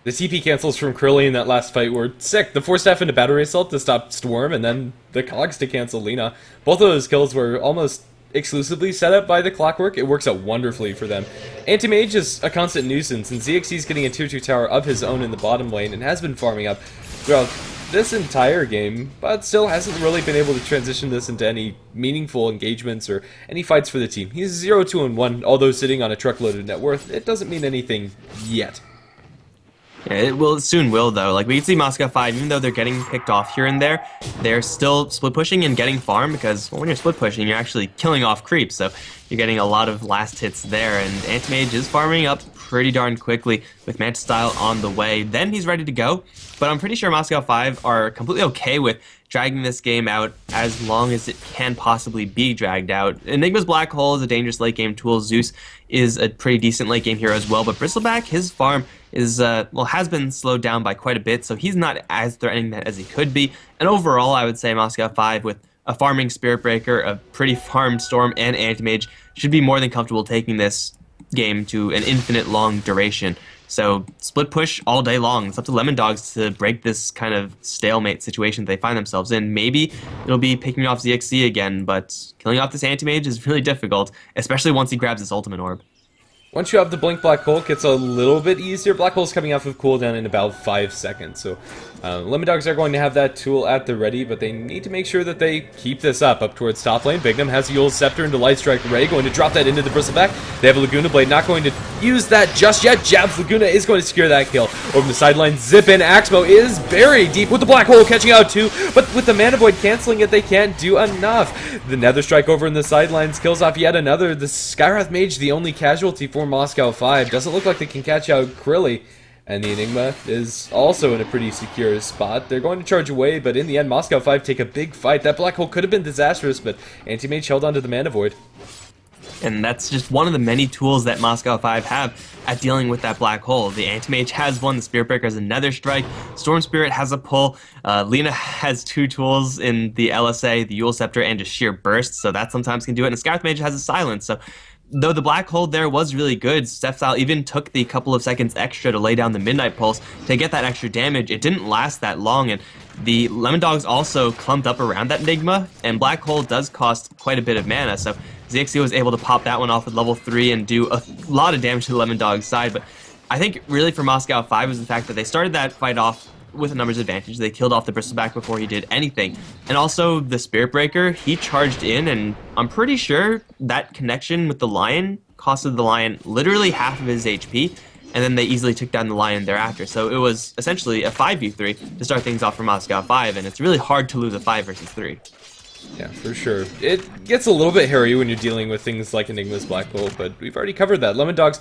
The TP cancels from Krilly in that last fight were sick. The 4-staff into Battery Assault to stop Storm, and then the cogs to cancel Lina. Both of those kills were almost exclusively set up by the Clockwork. It works out wonderfully for them. Anti-Mage is a constant nuisance, and ZXC's getting a tier 2 tower of his own in the bottom lane and has been farming up throughout this entire game, but still hasn't really been able to transition this into any meaningful engagements or any fights for the team. He's 0-2-1, although sitting on a truckload of net worth. It doesn't mean anything yet. Yeah, it soon will though. Like we can see Moscow 5, even though they're getting picked off here and there, they're still split pushing and getting farm because when you're split pushing, you're actually killing off creeps. So you're getting a lot of last hits there, and Anti-Mage is farming up pretty darn quickly with Manta Style on the way. Then he's ready to go, but I'm pretty sure Moscow 5 are completely okay with dragging this game out as long as it can possibly be dragged out. Enigma's Black Hole is a dangerous late game tool. Zeus is a pretty decent late game hero as well, but Bristleback, his farm is, well, has been slowed down by quite a bit, so he's not as threatening as he could be. And overall, I would say Moscow 5 with a farming Spirit Breaker, a pretty farmed Storm, and Anti-Mage should be more than comfortable taking this game to an infinite long duration. So split push all day long. It's up to Lemon Dogs to break this kind of stalemate situation they find themselves in. Maybe it'll be picking off ZXC again, but killing off this Anti-Mage is really difficult, especially once he grabs his ultimate orb. Once you have the Blink Black Hole, it gets a little bit easier. Black Hole's coming off of cooldown in about 5 seconds, so Lemon Dogs are going to have that tool at the ready, but they need to make sure that they keep this up towards top lane. Bignum has the Yule's Scepter into Light Strike Ray, going to drop that into the Bristleback. They have a Laguna Blade, not going to use that just yet. Jabs Laguna is going to secure that kill. Over the sideline, Zip in. Axmo is buried deep with the Black Hole catching out too, but with the Mana Void canceling it, they can't do enough. The Nether Strike over in the sidelines kills off yet another. The Skywrath Mage, the only casualty for Moscow 5. Doesn't look like they can catch out Krilly. And the Enigma is also in a pretty secure spot. They're going to charge away, but in the end, Moscow 5 take a big fight. That Black Hole could have been disastrous, but Anti-Mage held onto the Mana Void. And that's just one of the many tools that Moscow 5 have at dealing with that Black Hole. The Anti-Mage has one, the Spirit Breaker has another strike, Storm Spirit has a pull, Lina has 2 tools in the LSA, the Yule Scepter, and just sheer burst, so that sometimes can do it, and the Skywrath Mage has a silence, so though the Black Hole there was really good, Stepstyle even took the couple of seconds extra to lay down the Midnight Pulse to get that extra damage. It didn't last that long, and the Lemon Dogs also clumped up around that Enigma, and Black Hole does cost quite a bit of mana, so ZXC was able to pop that one off at level 3 and do a lot of damage to the Lemon Dogs side, but I think really for Moscow 5 was the fact that they started that fight off with a numbers advantage. They killed off the Bristleback before he did anything. And also the Spirit Breaker, he charged in, and I'm pretty sure that connection with the Lion costed the Lion literally half of his HP, and then they easily took down the Lion thereafter. So it was essentially a 5v3 to start things off for Moscow 5, and it's really hard to lose a 5 versus 3. Yeah, for sure. It gets a little bit hairy when you're dealing with things like Enigma's Black Bolt, but we've already covered that. Lemon Dogs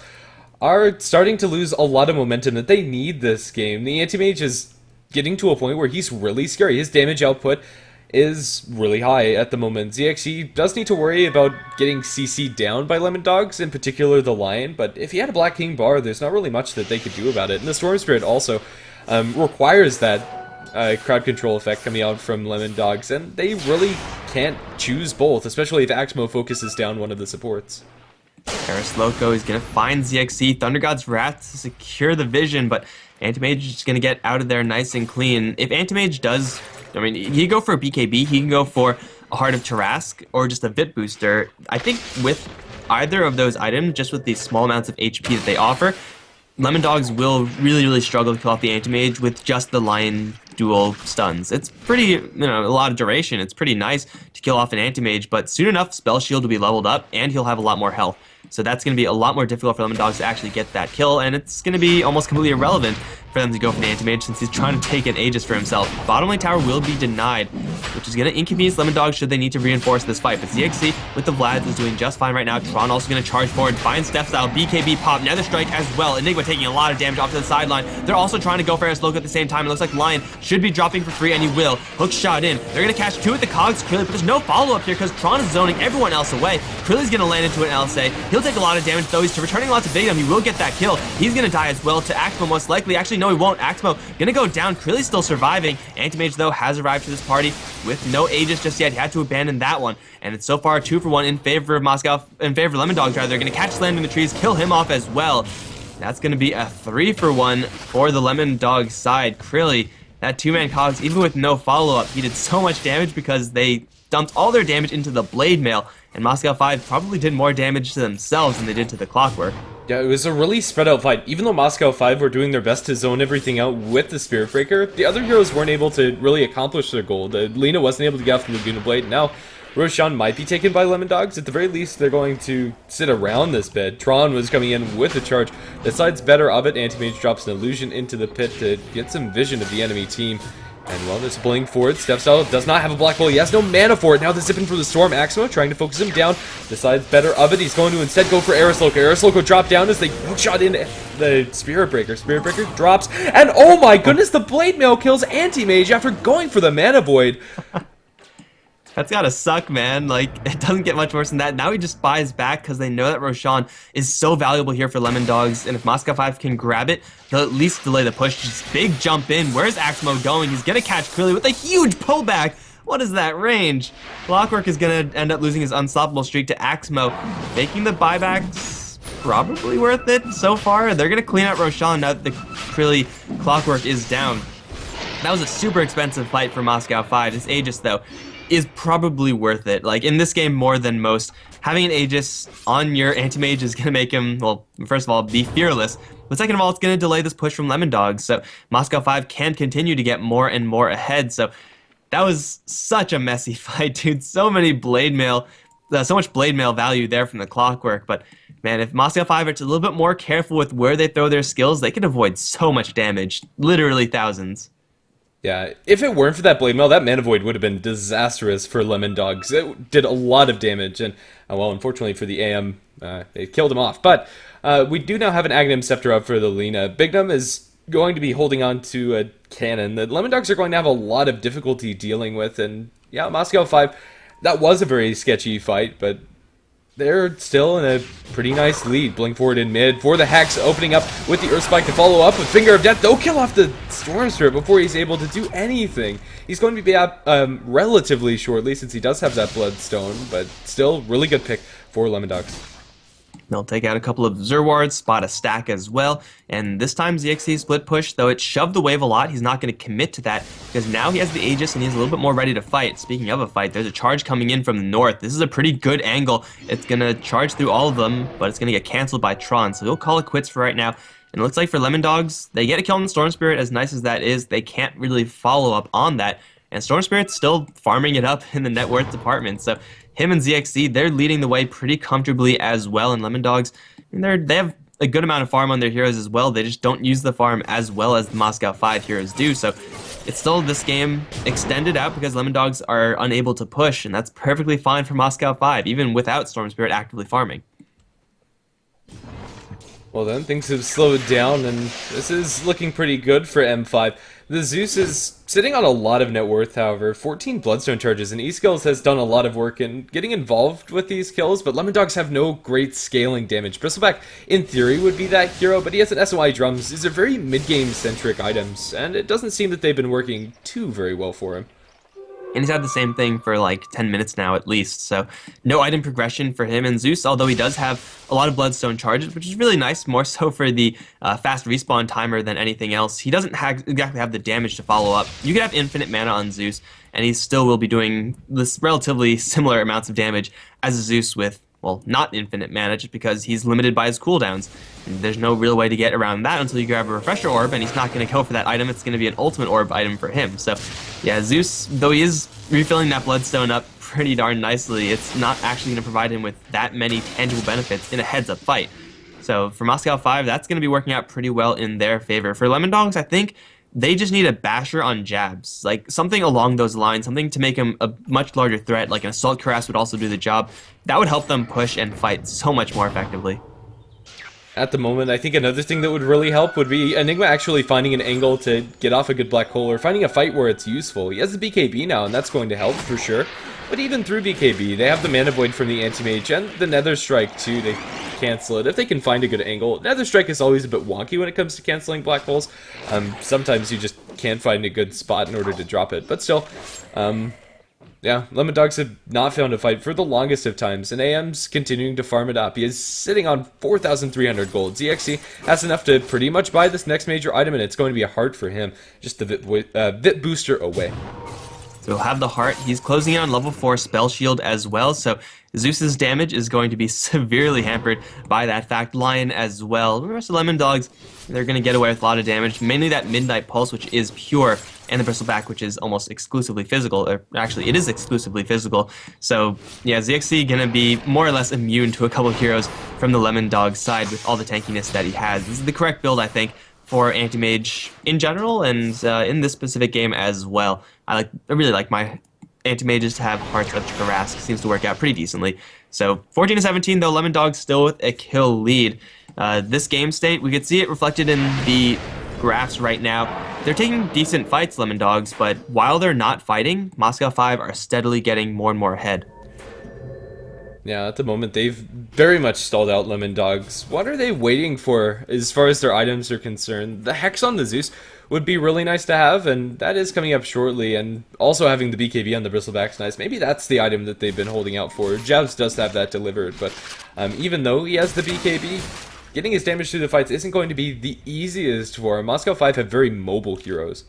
are starting to lose a lot of momentum that they need this game. The Anti-Mage is getting to a point where he's really scary. His damage output is really high at the moment. ZXE does need to worry about getting CC'd down by Lemon Dogs, in particular the Lion, but if he had a Black King bar, there's not really much that they could do about it. And the Storm Spirit also requires that crowd control effect coming out from Lemon Dogs, and they really can't choose both, especially if Axmo focuses down one of the supports. Paris Loco is going to find ZXE, Thunder God's Wrath to secure the vision, but Anti-Mage is going to get out of there nice and clean. If Anti-Mage does, I mean, he can go for a BKB, he can go for a Heart of Tarask, or just a Vit Booster. I think with either of those items, just with these small amounts of HP that they offer, Lemon Dogs will really struggle to kill off the Anti-Mage with just the Lion dual stuns. It's pretty, a lot of duration. It's pretty nice to kill off an Anti-Mage, but soon enough, Spell Shield will be leveled up, and he'll have a lot more health. So that's going to be a lot more difficult for Lemon Dogs to actually get that kill, and it's going to be almost completely irrelevant for them to go for the Anti-Mage since he's trying to take an Aegis for himself. Bottom lane tower will be denied, which is going to inconvenience Lemon Dogs should they need to reinforce this fight. But ZXC with the Vlads is doing just fine right now. Tron also going to charge forward, find Step Style, BKB pop, Nether Strike as well. Enigma taking a lot of damage off to the sideline. They're also trying to go for Aris Loco at the same time. It looks like Lion should be dropping for free, and he will. Hook shot in. They're going to catch two at the cogs, Krilly, but there's no follow-up here because Tron is zoning everyone else away. Krilly's going to land into an LSA. He'll take a lot of damage, though. He's returning lots of Vigdom. He will get that kill. He's going to die as well to Axmo, most likely. Actually, no, he won't. Axmo going to go down. Krilly's still surviving. Anti-Mage, though, has arrived to this party with no Aegis just yet. He had to abandon that one. And it's so far a 2-for-1 in favor of Lemon Dogs, rather. They're going to catch Slam in the trees, kill him off as well. That's going to be a 3-for-1 for the Lemon Dog side. Krilly, that 2-man cogs, even with no follow-up, he did so much damage because they dumped all their damage into the Blade Mail, and Moscow 5 probably did more damage to themselves than they did to the Clockwork. Yeah, it was a really spread out fight. Even though Moscow 5 were doing their best to zone everything out with the Spirit Breaker, the other heroes weren't able to really accomplish their goal. Lina wasn't able to get off the Laguna Blade. Now, Roshan might be taken by Lemon Dogs. At the very least, they're going to sit around this bit. Tron was coming in with a charge. Decides better of it. Anti-Mage drops an illusion into the pit to get some vision of the enemy team. And while they're pulling forward, Step Style does not have a Black Bolt. He has no mana for it. Now they're zipping for the Storm. Axmo trying to focus him down. Decides better of it. He's going to instead go for Aris Loco. Aris Loco dropped down as they shot in the Spirit Breaker. Spirit Breaker drops. And oh my goodness, the Blade Mail kills Anti-Mage after going for the Mana Void. That's gotta suck, man. Like, it doesn't get much worse than that. Now he just buys back because they know that Roshan is so valuable here for Lemon Dogs, and if Moscow 5 can grab it, they'll at least delay the push. Just big jump in. Where's Axmo going? He's gonna catch Krilly with a huge pullback. What is that range? Clockwork is gonna end up losing his unstoppable streak to Axmo, making the buybacks probably worth it so far. They're gonna clean out Roshan now that the Krilly Clockwork is down. That was a super expensive fight for Moscow 5. This Aegis, though, is probably worth it. Like, in this game more than most, having an Aegis on your Anti-Mage is going to make him, well, first of all, be fearless, but second of all, it's going to delay this push from Lemon Dogs, so Moscow 5 can continue to get more and more ahead. So that was such a messy fight, dude. So many Blade Mail, so much Blade Mail value there from the Clockwork, but man, if Moscow 5 are a little bit more careful with where they throw their skills, they can avoid so much damage, literally thousands. Yeah, if it weren't for that Blade Mail, that Mana Void would have been disastrous for Lemon Dogs. It did a lot of damage, and, well, unfortunately for the AM, it killed him off. But we do now have an Aghanim Scepter up for the Lina. Bignum is going to be holding on to a cannon that Lemon Dogs are going to have a lot of difficulty dealing with, and yeah, Moscow 5, that was a very sketchy fight, but they're still in a pretty nice lead. Blink forward in mid for the Hex, opening up with the Earth Spike to follow up with Finger of Death. They'll kill off the Storm Spirit before he's able to do anything. He's going to be up relatively shortly since he does have that Bloodstone, but still really good pick for Lemon Dogs. They'll take out a couple of Zerwards, spot a stack as well, and this time ZXC split push, though it shoved the wave a lot, he's not going to commit to that, because now he has the Aegis and he's a little bit more ready to fight. Speaking of a fight, there's a charge coming in from the north. This is a pretty good angle. It's going to charge through all of them, but it's going to get cancelled by Tron, so he'll call it quits for right now. And it looks like for Lemon Dogs, they get a kill on the Storm Spirit, as nice as that is, they can't really follow up on that, and Storm Spirit's still farming it up in the net worth department, so him and ZXC, they're leading the way pretty comfortably as well, and Lemon Dogs, they have a good amount of farm on their heroes as well. They just don't use the farm as well as the Moscow 5 heroes do, so it's still this game extended out because Lemon Dogs are unable to push, and that's perfectly fine for Moscow 5, even without Storm Spirit actively farming. Well then, things have slowed down, and this is looking pretty good for M5. The Zeus is sitting on a lot of net worth, however, 14 Bloodstone charges, and eSkills has done a lot of work in getting involved with these kills, but Lemon Dogs have no great scaling damage. Bristleback, in theory, would be that hero, but he has an SOI drums. These are very mid-game-centric items, and it doesn't seem that they've been working too very well for him. And he's had the same thing for like 10 minutes now at least. So no item progression for him and Zeus, although he does have a lot of Bloodstone charges, which is really nice, more so for the fast respawn timer than anything else. He doesn't exactly have the damage to follow up. You could have infinite mana on Zeus, and he still will be doing this relatively similar amounts of damage as a Zeus with, well, not infinite mana, just because he's limited by his cooldowns. And there's no real way to get around that until you grab a refresher orb, and he's not going to go for that item. It's going to be an ultimate orb item for him. So, yeah, Zeus, though he is refilling that Bloodstone up pretty darn nicely, it's not actually going to provide him with that many tangible benefits in a heads-up fight. So for Moscow 5, that's going to be working out pretty well in their favor. For Lemon Dogs, I think they just need a basher on jabs, like something along those lines, something to make him a much larger threat, like an Assault Cuirass would also do the job. That would help them push and fight so much more effectively. At the moment, I think another thing that would really help would be Enigma actually finding an angle to get off a good black hole, or finding a fight where it's useful. He has the BKB now, and that's going to help for sure. But even through BKB, they have the Mana Void from the Anti-Mage and the Nether Strike too to cancel it if they can find a good angle. Nether Strike is always a bit wonky when it comes to canceling black holes. Sometimes you just can't find a good spot in order to drop it, but still, yeah, Lemon Dogs have not found a fight for the longest of times, and AM's continuing to farm it up. He is sitting on 4,300 gold. ZXC has enough to pretty much buy this next major item, and it's going to be a heart for him. Just the VIP booster away. So he'll have the heart. He's closing in on level 4 spell shield as well, so Zeus's damage is going to be severely hampered by that fact. Lion as well. The rest of Lemon Dogs, they're going to get away with a lot of damage, mainly that Midnight Pulse, which is pure, and the Bristleback, which is almost exclusively physical, or actually it is exclusively physical. So yeah, ZXC gonna be more or less immune to a couple of heroes from the Lemon Dog side with all the tankiness that he has. This is the correct build, I think, for Anti-Mage in general, and in this specific game as well. I really like my Anti-Mages to have Hearts of Cuirass. Seems to work out pretty decently. So 14-17 though, Lemon Dog still with a kill lead. This game state, we could see it reflected in the graphs right now. They're taking decent fights, Lemon Dogs, but while they're not fighting, Moscow 5 are steadily getting more and more ahead. Yeah, at the moment, they've very much stalled out Lemon Dogs. What are they waiting for as far as their items are concerned? The Hex on the Zeus would be really nice to have, and that is coming up shortly, and also having the BKB on the Bristleback's nice. Maybe that's the item that they've been holding out for. Jabs does have that delivered, but even though he has the BKB, getting his damage through the fights isn't going to be the easiest for him. Moscow 5 have very mobile heroes.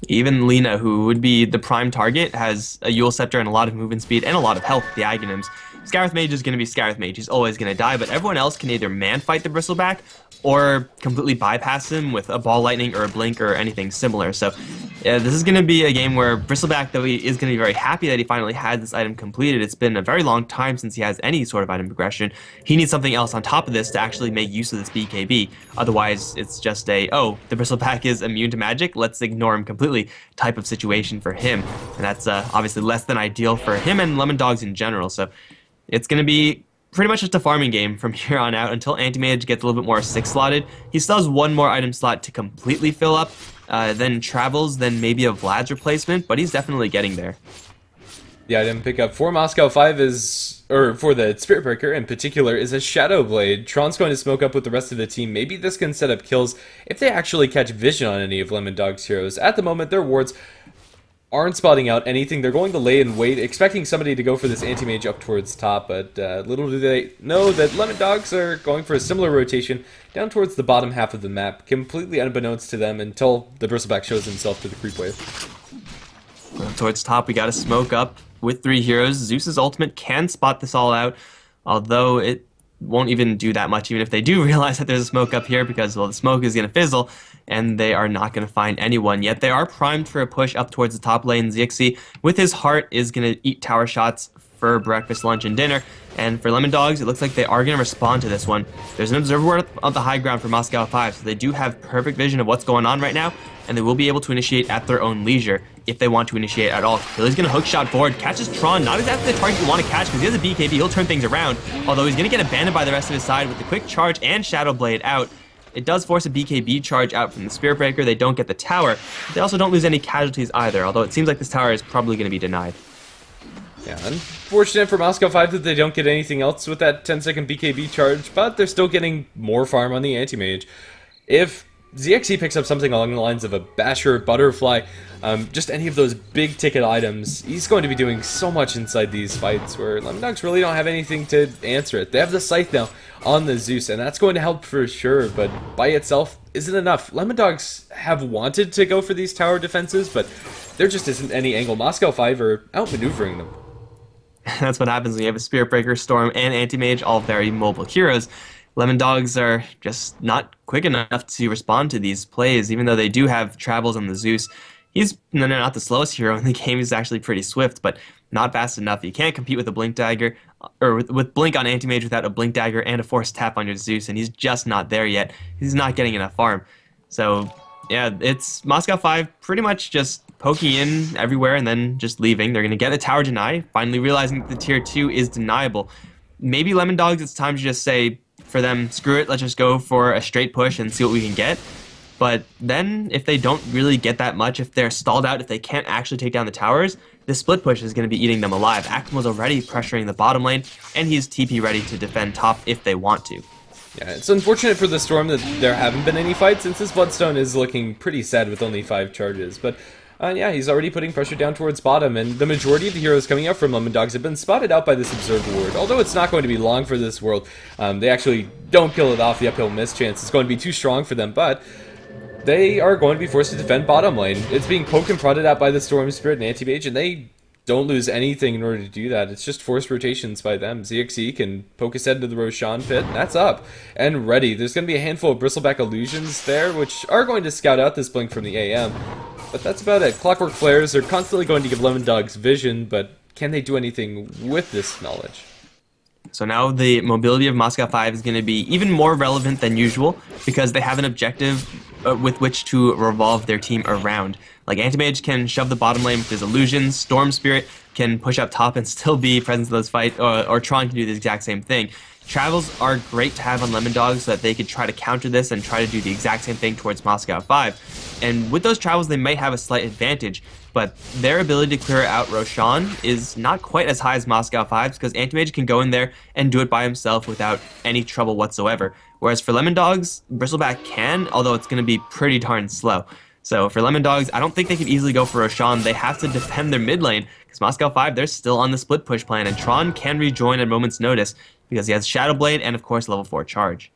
Even Lina, who would be the prime target, has a Yule Scepter and a lot of movement speed and a lot of health with the Aghanims. Scarith Mage is going to be Scarith Mage. He's always going to die, but everyone else can either man-fight the Bristleback or completely bypass him with a Ball Lightning or a Blink or anything similar. So this is going to be a game where Bristleback, though he is going to be very happy that he finally had this item completed, it's been a very long time since he has any sort of item progression. He needs something else on top of this to actually make use of this BKB. Otherwise, it's just a, oh, the Bristleback is immune to magic, let's ignore him completely type of situation for him. And that's obviously less than ideal for him and Lemon Dogs in general. So it's going to be pretty much just a farming game from here on out until Anti-Mage gets a little bit more 6-slotted. He still has one more item slot to completely fill up, then Travels, then maybe a Vlad's replacement, but he's definitely getting there. The item pickup for Moscow 5 is, or for the Spirit Breaker in particular, is a Shadow Blade. Tron's going to smoke up with the rest of the team. Maybe this can set up kills if they actually catch vision on any of Lemon Dog's heroes. At the moment, their wards aren't spotting out anything. They're going to lay in wait, expecting somebody to go for this Anti-Mage up towards top, but little do they know that Lemon Dogs are going for a similar rotation down towards the bottom half of the map, completely unbeknownst to them until the Bristleback shows himself to the creep wave. Towards top, we got to smoke up with 3 heroes. Zeus's ultimate can spot this all out, although it won't even do that much, even if they do realize that there's a smoke up here, because, well, the smoke is going to fizzle, and they are not going to find anyone. Yet they are primed for a push up towards the top lane. ZXC, with his heart, is going to eat tower shots for breakfast, lunch, and dinner. And for Lemon Dogs, it looks like they are going to respond to this one. There's an observer on the high ground for Moscow 5, so they do have perfect vision of what's going on right now, and they will be able to initiate at their own leisure if they want to initiate at all. Billy's going to hook shot forward, catches Tron, not exactly the target you want to catch because he has a BKB, he'll turn things around, although he's going to get abandoned by the rest of his side with the quick charge and Shadow Blade out. It does force a BKB charge out from the Spirit Breaker. They don't get the tower. They also don't lose any casualties either, although it seems like this tower is probably going to be denied. Yeah, unfortunate for Moscow 5 that they don't get anything else with that 10-second BKB charge, but they're still getting more farm on the anti-mage. If ZXC picks up something along the lines of a Basher, Butterfly, just any of those big ticket items, he's going to be doing so much inside these fights where Lemon Dogs really don't have anything to answer it. They have the Scythe now on the Zeus, and that's going to help for sure, but by itself isn't enough. Lemon Dogs have wanted to go for these tower defenses, but there just isn't any angle. Moscow 5 are outmaneuvering them. That's what happens when you have a Spirit Breaker, Storm, and Anti-Mage, all very mobile heroes. Lemon Dogs are just not quick enough to respond to these plays, even though they do have travels on the Zeus. He's not the slowest hero in the game. He's actually pretty swift, but not fast enough. You can't compete with a Blink Dagger, or with Blink on Anti-Mage without a Blink Dagger and a Force Tap on your Zeus, and he's just not there yet. He's not getting enough farm. So, yeah, it's Moscow 5 pretty much just poking in everywhere and then just leaving. They're going to get a tower deny, finally realizing that the tier 2 is deniable. Maybe Lemon Dogs, it's time to just say, for them, screw it, let's just go for a straight push and see what we can get. But then, if they don't really get that much, if they're stalled out, if they can't actually take down the towers, the split push is going to be eating them alive. Akimo's already pressuring the bottom lane, and he's TP ready to defend top if they want to. Yeah, it's unfortunate for the Storm that there haven't been any fights, since his Bloodstone is looking pretty sad with only 5 charges. But yeah, he's already putting pressure down towards bottom, and the majority of the heroes coming out from Lemon Dogs have been spotted out by this Observer Ward. Although it's not going to be long for this world, they actually don't kill it off. The uphill miss chance is going to be too strong for them, but they are going to be forced to defend bottom lane. It's being poked and prodded at by the Storm Spirit and Anti-Mage, and they don't lose anything in order to do that. It's just forced rotations by them. ZXE can poke his head into the Roshan pit, and that's up and ready. There's going to be a handful of Bristleback Illusions there, which are going to scout out this blink from the AM. But that's about it. Clockwork Flares are constantly going to give Lemon Dogs vision, but can they do anything with this knowledge? So now the mobility of Moscow 5 is going to be even more relevant than usual because they have an objective with which to revolve their team around. Like Anti-Mage can shove the bottom lane with his illusions, Storm Spirit can push up top and still be present in those fights, or Tron can do the exact same thing. Travels are great to have on Lemon Dogs so that they could try to counter this and try to do the exact same thing towards Moscow 5. And with those travels, they might have a slight advantage, but their ability to clear out Roshan is not quite as high as Moscow 5's because Anti-Mage can go in there and do it by himself without any trouble whatsoever. Whereas for Lemon Dogs, Bristleback can, although it's going to be pretty darn slow. So for Lemon Dogs, I don't think they can easily go for Roshan. They have to defend their mid lane because Moscow 5, they're still on the split push plan, and Tron can rejoin at a moment's notice because he has Shadow Blade and, of course, level 4 charge.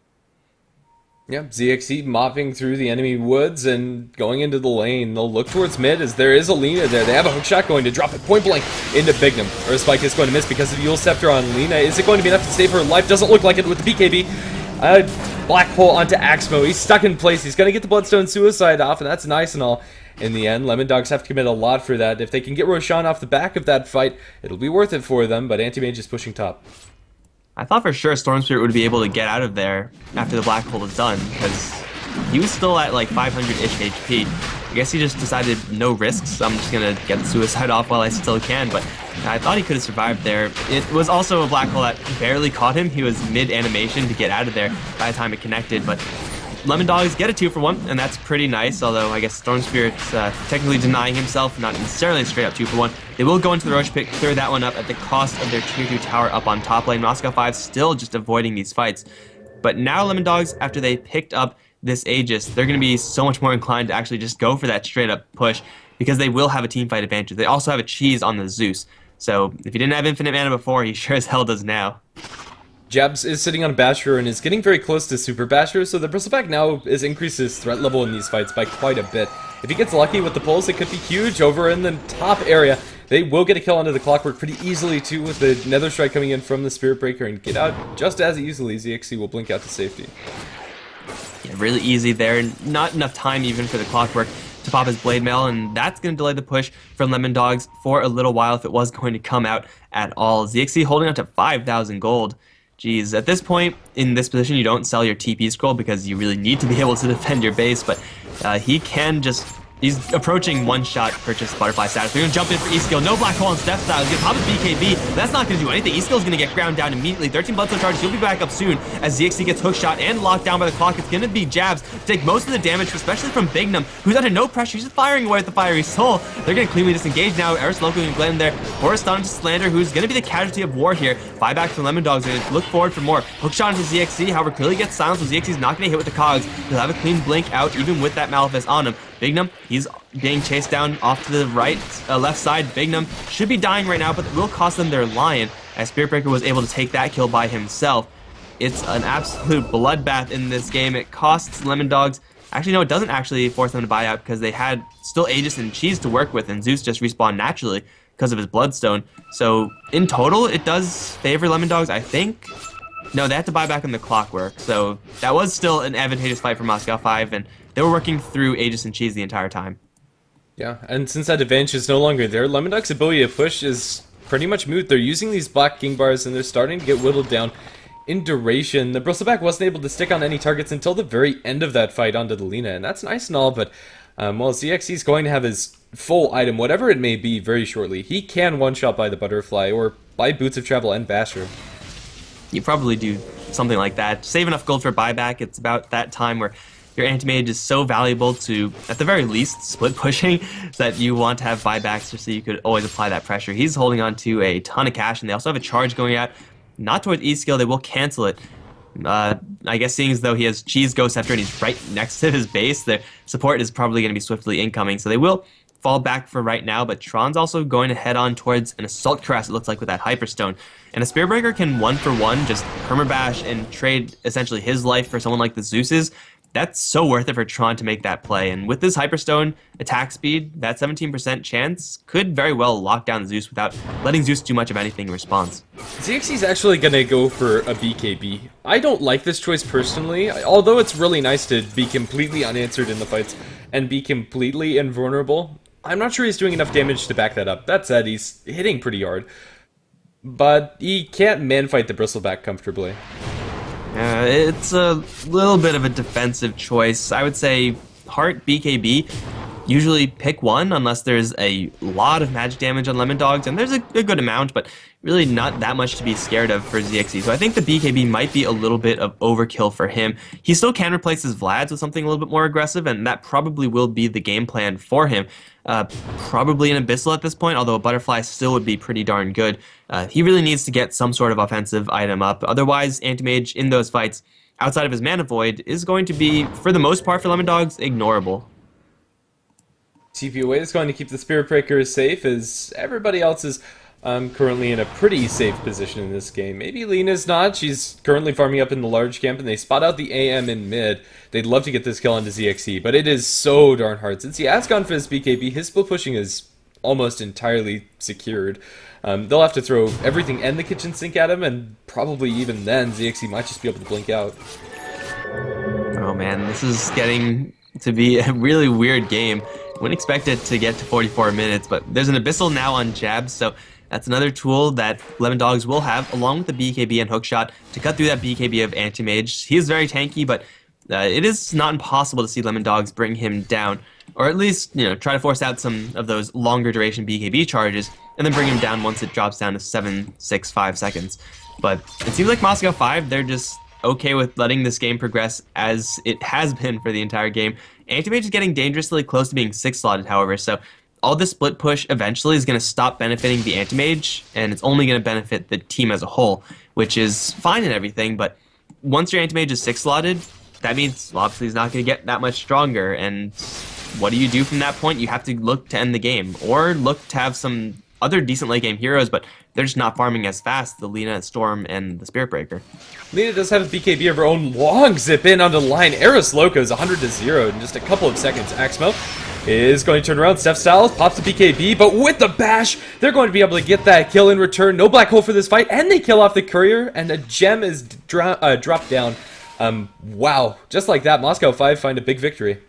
Yeah, ZXE mopping through the enemy woods and going into the lane. They'll look towards mid as there is a Lina there. They have a hookshot going to drop it point blank into Bignum. Or a spike is going to miss because of the Yule Scepter on Lina. Is it going to be enough to save her life? Doesn't look like it with the BKB. Black hole onto Axmo. He's stuck in place. He's going to get the Bloodstone Suicide off, and that's nice and all. In the end, Lemon Dogs have to commit a lot for that. If they can get Roshan off the back of that fight, it'll be worth it for them, but Anti-Mage is pushing top. I thought for sure Storm Spirit would be able to get out of there after the Black Hole was done, because he was still at like 500-ish HP. I guess he just decided no risks, I'm just going to get the suicide off while I still can, but I thought he could have survived there. It was also a Black Hole that barely caught him. He was mid-animation to get out of there by the time it connected, but Lemon Dogs get a 2-for-1, and that's pretty nice, although I guess Storm Spirit's technically denying himself, not necessarily a straight-up 2-for-1. They will go into the Roche pit, clear that one up at the cost of their tier 2 tower up on top lane. Moscow 5 still just avoiding these fights. But now Lemon Dogs, after they picked up this Aegis, they're going to be so much more inclined to actually just go for that straight-up push, because they will have a team fight advantage. They also have a cheese on the Zeus. So if he didn't have infinite mana before, he sure as hell does now. Jabs is sitting on Basher and is getting very close to Super Basher, so the Bristleback now has increased his threat level in these fights by quite a bit. If he gets lucky with the pulls, it could be huge over in the top area. They will get a kill onto the Clockwork pretty easily too, with the Nether Strike coming in from the Spirit Breaker, and get out just as easily. ZXC will blink out to safety. Yeah, really easy there, and not enough time even for the Clockwork to to pop his blade mail, and that's going to delay the push from Lemon Dogs for a little while if it was going to come out at all. ZXC holding on to 5,000 gold. Geez, at this point, in this position, you don't sell your TP scroll because you really need to be able to defend your base, but he can just... He's approaching one-shot purchase butterfly status. They're going to jump in for E-skill. No black hole on step style. He's going to pop his BKB. But that's not going to do anything. E-skill is going to get ground down immediately. 13 bloodstone charges. He'll be back up soon as ZXC gets hook shot and locked down by the clock. It's going to be jabs to take most of the damage, especially from Bignum, who's under no pressure. He's just firing away at the fiery soul. They're going to cleanly disengage now. Eris Loco and Glenn there for a stun to Slander, who's going to be the casualty of war here. Buyback from Lemon Dogs. They're going to look forward for more. Hook shot into ZXC. However, clearly gets silenced. So ZXC's not going to hit with the cogs. He'll have a clean blink out even with that Malefist on him. Bignum, he's being chased down off to the right, left side. Bignum should be dying right now, but it will cost them their Lion, as Spiritbreaker was able to take that kill by himself. It's an absolute bloodbath in this game. It costs Lemon Dogs... Actually, no, it doesn't actually force them to buy out because they had still Aegis and Cheese to work with, and Zeus just respawned naturally because of his Bloodstone. So, in total, it does favor Lemon Dogs, I think. No, they had to buy back in the Clockwork, so that was still an advantageous fight for Moscow 5, and they were working through Aegis and Cheese the entire time. Yeah, and since that advantage is no longer there, Lemon Dog's ability to push is pretty much moot. They're using these black king bars, and they're starting to get whittled down in duration. The Bristleback wasn't able to stick on any targets until the very end of that fight onto the Lina, and that's nice and all, but well, ZXC is going to have his full item, whatever it may be, very shortly. He can one-shot by the Butterfly, or by Boots of Travel and Basher. You probably do something like that. Save enough gold for buyback. It's about that time where your anti-mage is so valuable to, at the very least, split pushing, that you want to have buybacks just so you could always apply that pressure. He's holding on to a ton of cash, and they also have a charge going out. Not towards E-skill, they will cancel it. I guess seeing as though he has Cheese Ghost Scepter and he's right next to his base, the support is probably going to be swiftly incoming, so they will fall back for right now, but Tron's also going to head on towards an Assault Caress, it looks like, with that Hyperstone. And a Spearbreaker can 1-for-1 just permabash and trade essentially his life for someone like the Zeus's. That's so worth it for Tron to make that play. And with this Hyperstone attack speed, that 17% chance could very well lock down Zeus without letting Zeus do much of anything in response. ZXC's actually going to go for a BKB. I don't like this choice personally, although it's really nice to be completely unanswered in the fights and be completely invulnerable. I'm not sure he's doing enough damage to back that up. That said, he's hitting pretty hard. But he can't man-fight the Bristleback comfortably. It's a little bit of a defensive choice. I would say Heart BKB. Usually pick one unless there's a lot of magic damage on Lemon Dogs, and there's a good amount, but really not that much to be scared of for ZXC. So I think the BKB might be a little bit of overkill for him. He still can replace his Vlads with something a little bit more aggressive, and that probably will be the game plan for him. Probably an Abyssal at this point, although a Butterfly still would be pretty darn good. He really needs to get some sort of offensive item up. Otherwise, Anti-Mage in those fights, outside of his Mana Void, is going to be, for the most part for Lemon Dogs, ignorable. TP away is going to keep the Spirit Breaker safe, as everybody else is currently in a pretty safe position in this game. Maybe Lena's not. She's currently farming up in the large camp, and they spot out the AM in mid. They'd love to get this kill onto ZXC, but it is so darn hard. Since he has gone for his BKB, his split pushing is almost entirely secured. They'll have to throw everything and the kitchen sink at him, and probably even then, ZXC might just be able to blink out. Oh man, this is getting to be a really weird game. Wouldn't expect it to get to 44 minutes, but there's an Abyssal now on jabs, so that's another tool that Lemon Dogs will have, along with the BKB and Hookshot, to cut through that BKB of Anti-Mage. He is very tanky, but it is not impossible to see Lemon Dogs bring him down, or at least, you know, try to force out some of those longer duration BKB charges, and then bring him down once it drops down to 7, 6, 5 seconds. But it seems like Moscow 5, they're just okay with letting this game progress as it has been for the entire game. Anti-Mage is getting dangerously close to being 6-slotted, however, so all this split push eventually is going to stop benefiting the Anti-Mage, and it's only going to benefit the team as a whole, which is fine and everything, but once your Anti-Mage is 6-slotted, that means, well, obviously he's not going to get that much stronger, and what do you do from that point? You have to look to end the game, or look to have some other decent late game heroes, but they're just not farming as fast, the Lina, Storm, and the Spirit Breaker. Lina does have a BKB of her own. Long zip in onto the line. Eris Loco is 100-0 in just a couple of seconds. Axmo is going to turn around. Steph Styles pops the BKB, but with the bash, they're going to be able to get that kill in return. No black hole for this fight, and they kill off the courier, and a gem is dropped down. Wow. Just like that, Moscow 5 find a big victory.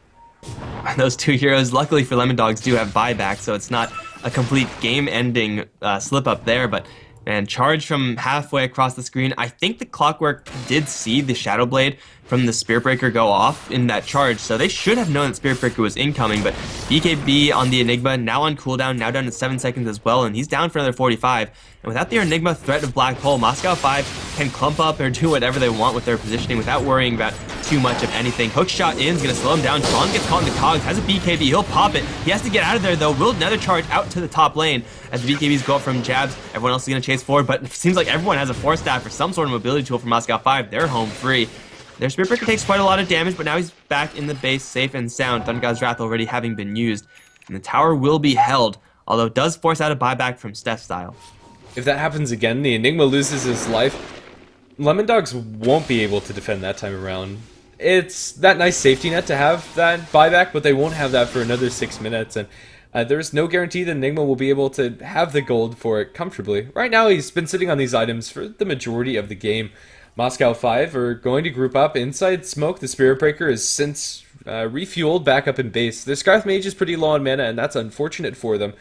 those two heroes. Luckily for Lemon Dogs do have buyback, so it's not a complete game-ending slip up there, but man, charge from halfway across the screen. I think the Clockwork did see the Shadow Blade from the Spirit Breaker go off in that charge, so they should have known that Spirit Breaker was incoming, but BKB on the Enigma, now on cooldown, now down to 7 seconds as well, and he's down for another 45. And without the Enigma threat of Black Hole, Moscow 5 can clump up or do whatever they want with their positioning without worrying about too much of anything. Hook shot in is going to slow him down. Tron gets caught in the cogs, has a BKB, he'll pop it. He has to get out of there though, will nether charge out to the top lane as the BKBs go up from jabs. Everyone else is going to chase forward, but it seems like everyone has a Force Staff or some sort of mobility tool for Moscow 5. They're home free. Their Spirit Breaker takes quite a lot of damage, but now he's back in the base, safe and sound. Thunder God's Wrath already having been used. And the tower will be held, although it does force out a buyback from Steph Style. If that happens again, the Enigma loses his life. Lemon Dogs won't be able to defend that time around. It's that nice safety net to have that buyback, but they won't have that for another 6 minutes, and there's no guarantee that Enigma will be able to have the gold for it comfortably. Right now, he's been sitting on these items for the majority of the game. Moscow 5 are going to group up inside smoke. The Spirit Breaker is since refueled back up in base. The Scarf Mage is pretty low on mana, and that's unfortunate for them.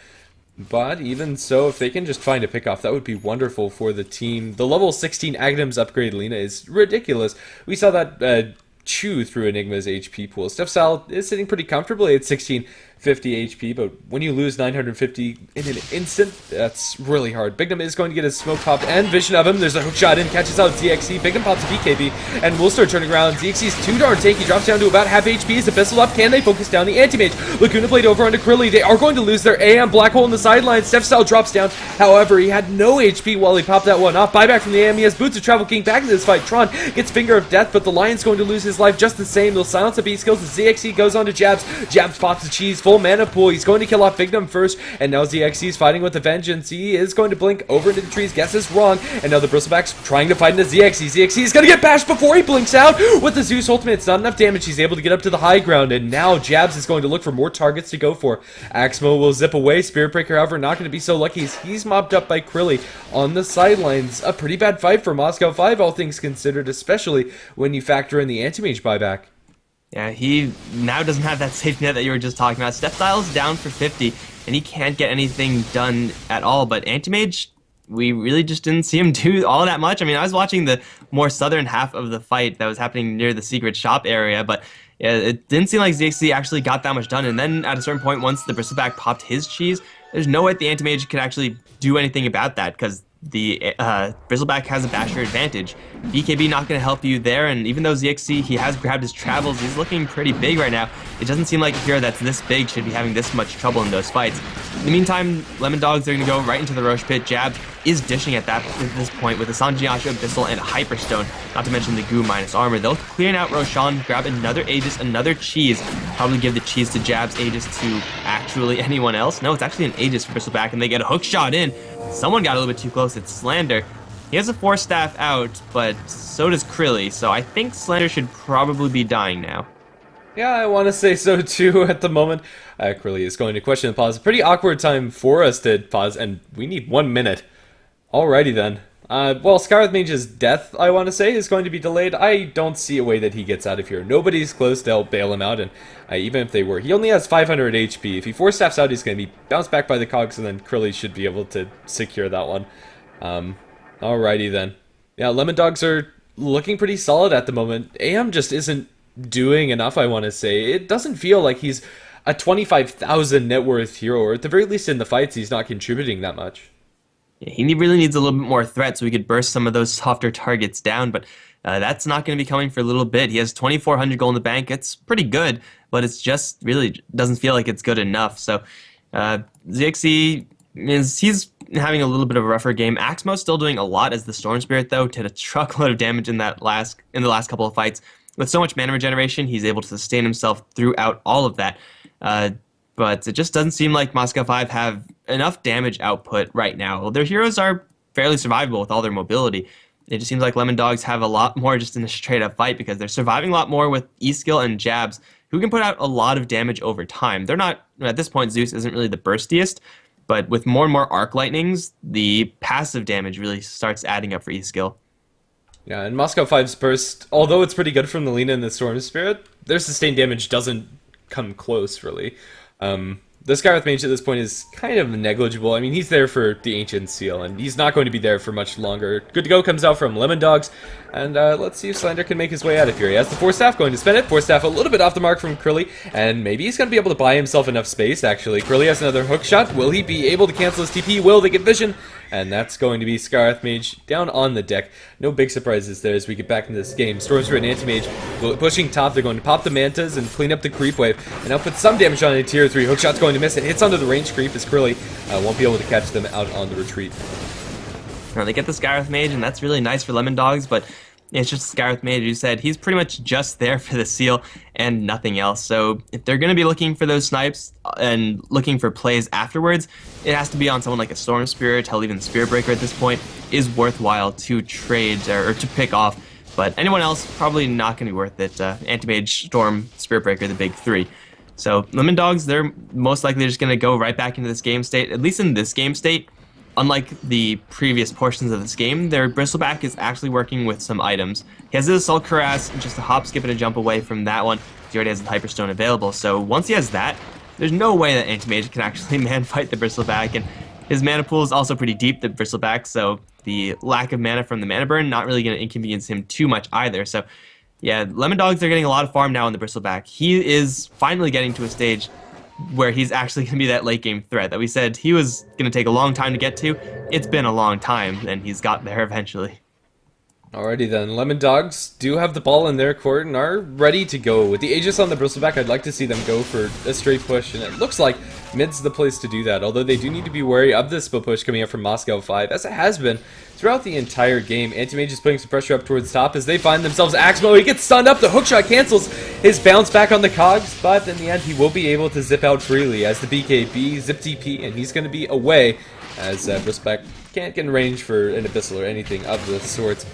But even so, if they can just find a pickoff, that would be wonderful for the team. The level 16 Aghanim's upgrade Lina is ridiculous. We saw that chew through Enigma's HP pool. Steph Style is sitting pretty comfortably at 1650 HP, but when you lose 950 in an instant, that's really hard. Bignum is going to get his smoke popped and vision of him. There's a hook shot in, catches out ZXC. Bignum pops a BKB, and will start turning around. ZXC's too darn tanky, drops down to about half HP. Is the pistol up? Can they focus down the anti-mage? Lacuna Blade over onto Krilly. They are going to lose their AM. Black Hole in the sideline. Steph Style drops down. However, he had no HP while he popped that one off. Buyback from the AM. He has Boots of Travel King back into this fight. Tron gets Finger of Death, but the Lion's going to lose his life just the same. They'll silence the beat skills. The ZXC goes on to Jabs. Jabs pops the cheese. Full mana pool. He's going to kill off Bignum first, and now ZXC is fighting with a vengeance. He is going to blink over into the trees. Guesses wrong, and now the Bristleback's trying to fight into ZXC. ZXC is going to get bashed before he blinks out. With the Zeus ultimate, it's not enough damage. He's able to get up to the high ground, and now Jabs is going to look for more targets to go for. Axmo will zip away. Spirit Breaker, however, not going to be so lucky as he's mopped up by Krilly on the sidelines. A pretty bad fight for Moscow 5, all things considered, especially when you factor in the anti-mage buyback. Yeah, he now doesn't have that safety net that you were just talking about. Steph Style's down for 50, and he can't get anything done at all. But Anti-Mage, we really just didn't see him do all that much. I mean, I was watching the more southern half of the fight that was happening near the secret shop area, but yeah, it didn't seem like ZXC actually got that much done. And then at a certain point, once the Bristleback popped his cheese, there's no way the Anti-Mage could actually do anything about that, because the Bristleback has a basher advantage. BKB not going to help you there, and even though ZXC, he has grabbed his travels, he's looking pretty big right now. It doesn't seem like a hero that's this big should be having this much trouble in those fights. In the meantime, Lemon Dogs are going to go right into the Roche Pit. Jab is dishing at this point with a Sanjiasha Abyssal and a Hyperstone, not to mention the Goo minus armor. They'll clear out Roshan, grab another Aegis, another cheese, probably give the cheese to Jab's Aegis to actually anyone else. No, it's actually an Aegis for Bristleback, and they get a hook shot in. Someone got a little bit too close. It's Slander. He has a Force Staff out, but so does Krilly, so I think Slander should probably be dying now. Yeah, I want to say so too at the moment. Krilly is going to question the pause. Pretty awkward time for us to pause, and we need 1 minute. Alrighty then. Well, Scarlet Mage's death, I want to say, is going to be delayed. I don't see a way that he gets out of here. Nobody's close to help bail him out, and even if they were, he only has 500 HP. If he Force Staffs out, he's going to be bounced back by the cogs, and then Krilly should be able to secure that one. Alrighty then. Yeah, Lemon Dogs are looking pretty solid at the moment. AM just isn't doing enough, I want to say. It doesn't feel like he's a 25,000 net worth hero, or at the very least in the fights, he's not contributing that much. Yeah, he really needs a little bit more threat so we could burst some of those softer targets down, but that's not going to be coming for a little bit. He has 2,400 gold in the bank. It's pretty good, but it's just really doesn't feel like it's good enough. So ZXC he's having a little bit of a rougher game. Axmo's still doing a lot as the Storm Spirit, though, did a truckload of damage in the last couple of fights. With so much mana regeneration, he's able to sustain himself throughout all of that. But it just doesn't seem like Moscow 5 have enough damage output right now. Their heroes are fairly survivable with all their mobility. It just seems like Lemon Dogs have a lot more just in a straight-up fight because they're surviving a lot more with E-skill and jabs, who can put out a lot of damage over time. They're not, at this point, Zeus isn't really the burstiest, but with more and more arc lightnings, the passive damage really starts adding up for E-skill. Yeah, and Moscow 5's burst, although it's pretty good from the Lina and the Storm Spirit, their sustained damage doesn't come close, really. The Skywrath Mage at this point is kind of negligible. I mean, he's there for the Ancient Seal, and he's not going to be there for much longer. Good to Go comes out from Lemon Dogs, and let's see if Slender can make his way out of here. He has the Force Staff, going to spend it. Force Staff a little bit off the mark from Curly, and maybe he's going to be able to buy himself enough space, actually. Curly has another hook shot. Will he be able to cancel his TP? Will they get vision? And that's going to be Skywrath Mage down on the deck. No big surprises there as we get back into this game. Storm Spirit and Anti-Mage pushing top. They're going to pop the Mantas and clean up the creep wave. And now put some damage on a tier 3. Hookshot's going to miss. It hits onto the range creep as Curly won't be able to catch them out on the retreat. Now they get the Skywrath Mage, and that's really nice for Lemon Dogs, but it's just Skywrath Mage, you said. He's pretty much just there for the seal and nothing else. So if they're going to be looking for those snipes and looking for plays afterwards, it has to be on someone like a Storm Spirit. Hell, even Spirit Breaker at this point is worthwhile to trade or to pick off. But anyone else, probably not going to be worth it. Anti-Mage, Storm, Spirit Breaker, the big three. So Lemon Dogs, they're most likely just going to go right back into this game state, at least in this game state. Unlike the previous portions of this game, their Bristleback is actually working with some items. He has his Assault Cuirass, just a hop, skip, and a jump away from that one. He already has the Hyperstone available, so once he has that, there's no way that Anti-Mage can actually man-fight the Bristleback, and his mana pool is also pretty deep, the Bristleback, so the lack of mana from the mana burn not really going to inconvenience him too much either. So yeah, Lemon Dogs, they're getting a lot of farm now on the Bristleback. He is finally getting to a stage where he's actually going to be that late game threat that we said he was going to take a long time to get to. It's been a long time, and he's got there eventually. Alrighty then, Lemon Dogs do have the ball in their court and are ready to go. With the Aegis on the Bristleback, I'd like to see them go for a straight push, and it looks like mid's the place to do that, although they do need to be wary of this split push coming up from Moscow 5, as it has been throughout the entire game. Anti-Mage is putting some pressure up towards top as they find themselves Axmo. He gets stunned up, the hookshot cancels his bounce back on the cogs, but in the end he will be able to zip out freely as the BKB zip TP, and he's going to be away as Bristleback can't get in range for an Abyssal or anything of the sorts.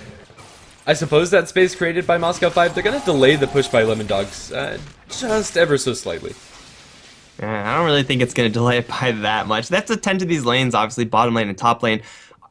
I suppose that space created by Moscow 5, they're going to delay the push by Lemon Dogs just ever so slightly. I don't really think it's going to delay it by that much. They have to tend to these lanes, obviously bottom lane and top lane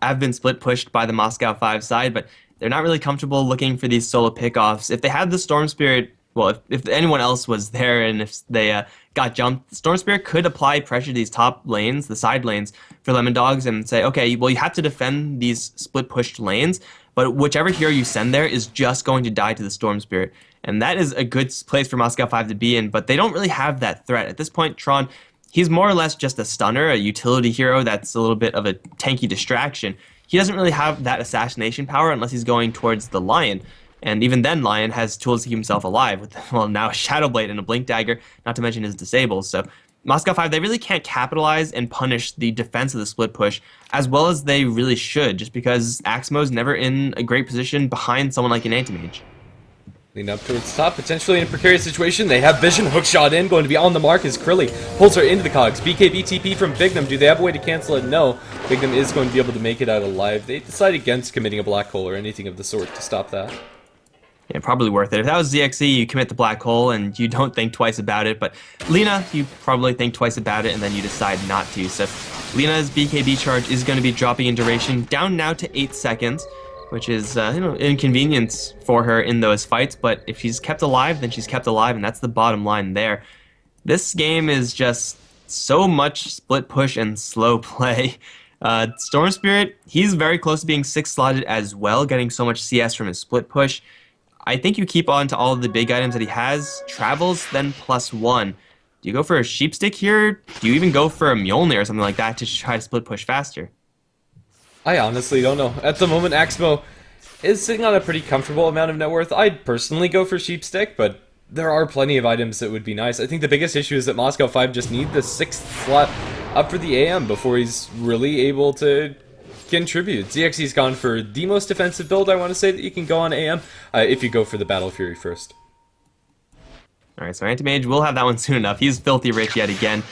have been split pushed by the Moscow 5 side, but they're not really comfortable looking for these solo pickoffs. If they had the Storm Spirit, well, if anyone else was there and if they got jumped, Storm Spirit could apply pressure to these top lanes, the side lanes, for Lemon Dogs and say, okay, well, you have to defend these split pushed lanes, but whichever hero you send there is just going to die to the Storm Spirit. And that is a good place for Moscow 5 to be in, but they don't really have that threat. At this point, Tron, he's more or less just a stunner, a utility hero that's a little bit of a tanky distraction. He doesn't really have that assassination power unless he's going towards the Lion. And even then, Lion has tools to keep himself alive with, well, now a Shadow Blade and a Blink Dagger, not to mention his disables. So Moscow 5, they really can't capitalize and punish the defense of the split push as well as they really should, just because Axmo's never in a great position behind someone like an Anti-Mage. Lean up towards top, potentially in a precarious situation. They have vision, hookshot in, going to be on the mark as Curly pulls her into the cogs. BKB TP from Bignum. Do they have a way to cancel it? No. Bignum is going to be able to make it out alive. They decide against committing a black hole or anything of the sort to stop that. Yeah, probably worth it. If that was ZXE, you commit the black hole and you don't think twice about it. But Lina, you probably think twice about it and then you decide not to. So Lina's BKB charge is going to be dropping in duration down now to 8 seconds, which is inconvenience for her in those fights. But if she's kept alive, then she's kept alive, and that's the bottom line there. This game is just so much split push and slow play. Storm Spirit, he's very close to being 6 slotted as well, getting so much CS from his split push. I think you keep on to all of the big items that he has. Travels, then +1. Do you go for a Sheep Stick here? Do you even go for a Mjolnir or something like that to try to split push faster? I honestly don't know. At the moment, Axmo is sitting on a pretty comfortable amount of net worth. I'd personally go for Sheep Stick, but there are plenty of items that would be nice. I think the biggest issue is that Moscow 5 just need the 6th slot up for the AM before he's really able to contribute. ZXE's gone for the most defensive build, I want to say, that you can go on AM if you go for the Battle Fury first. Alright, so Anti-Mage will have that one soon enough. He's filthy rich yet again.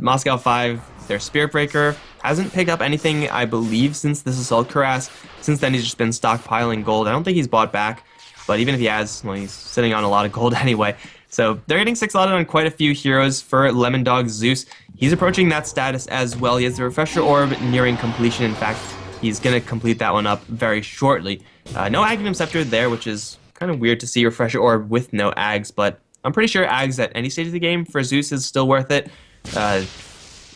Moscow 5, their Spirit Breaker, hasn't picked up anything, I believe, since this Assault Cuirass. Since then, he's just been stockpiling gold. I don't think he's bought back, but even if he has, well, he's sitting on a lot of gold anyway. So they're getting 6-slotted on quite a few heroes for Lemon Dog Zeus. He's approaching that status as well. He has the Refresher Orb nearing completion. In fact, he's going to complete that one up very shortly. No Agnum Scepter there, which is kind of weird to see Refresher Orb with no Ags, but I'm pretty sure Ags at any stage of the game for Zeus is still worth it.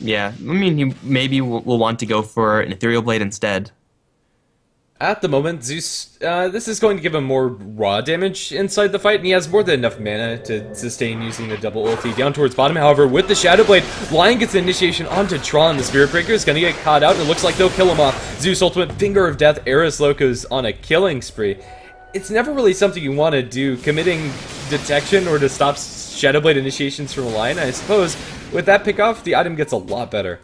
Yeah, I mean, he maybe will want to go for an Ethereal Blade instead. At the moment, Zeus, this is going to give him more raw damage inside the fight, and he has more than enough mana to sustain using the double ulti down towards bottom. However, with the Shadow Blade, Lion gets the initiation onto Tron. The Spirit Breaker is going to get caught out, and it looks like they'll kill him off. Zeus ultimate Finger of Death, Eris Loco's on a killing spree. It's never really something you want to do, committing detection or to stop Shadow Blade initiations from a Lion. I suppose with that pick off, the item gets a lot better.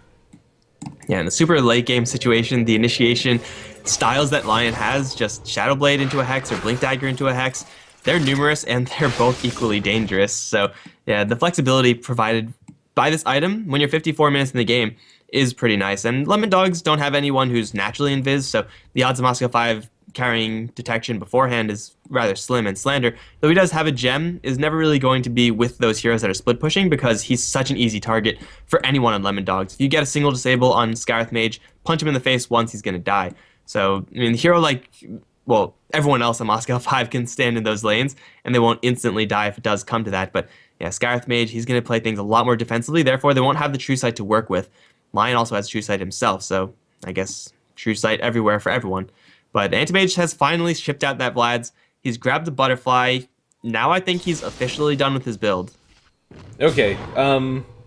Yeah, in a super late game situation, the initiation styles that Lion has, just Shadow Blade into a Hex or Blink Dagger into a Hex, they're numerous and they're both equally dangerous. So yeah, the flexibility provided by this item when you're 54 minutes in the game is pretty nice. And Lemon Dogs don't have anyone who's naturally invis, so the odds of Moscow 5 carrying detection beforehand is rather slim, and Slander, though he does have a gem, is never really going to be with those heroes that are split pushing because he's such an easy target for anyone on Lemon Dogs. If you get a single disable on Scarith Mage, punch him in the face once, he's going to die. So, I mean, the hero like, well, everyone else on Moscow 5 can stand in those lanes, and they won't instantly die if it does come to that. But yeah, Scarith Mage, he's going to play things a lot more defensively, therefore they won't have the True Sight to work with. Lion also has True Sight himself, so I guess True Sight everywhere for everyone. But Anti-Mage has finally shipped out that Vlad's. He's grabbed the Butterfly. Now I think he's officially done with his build. Okay,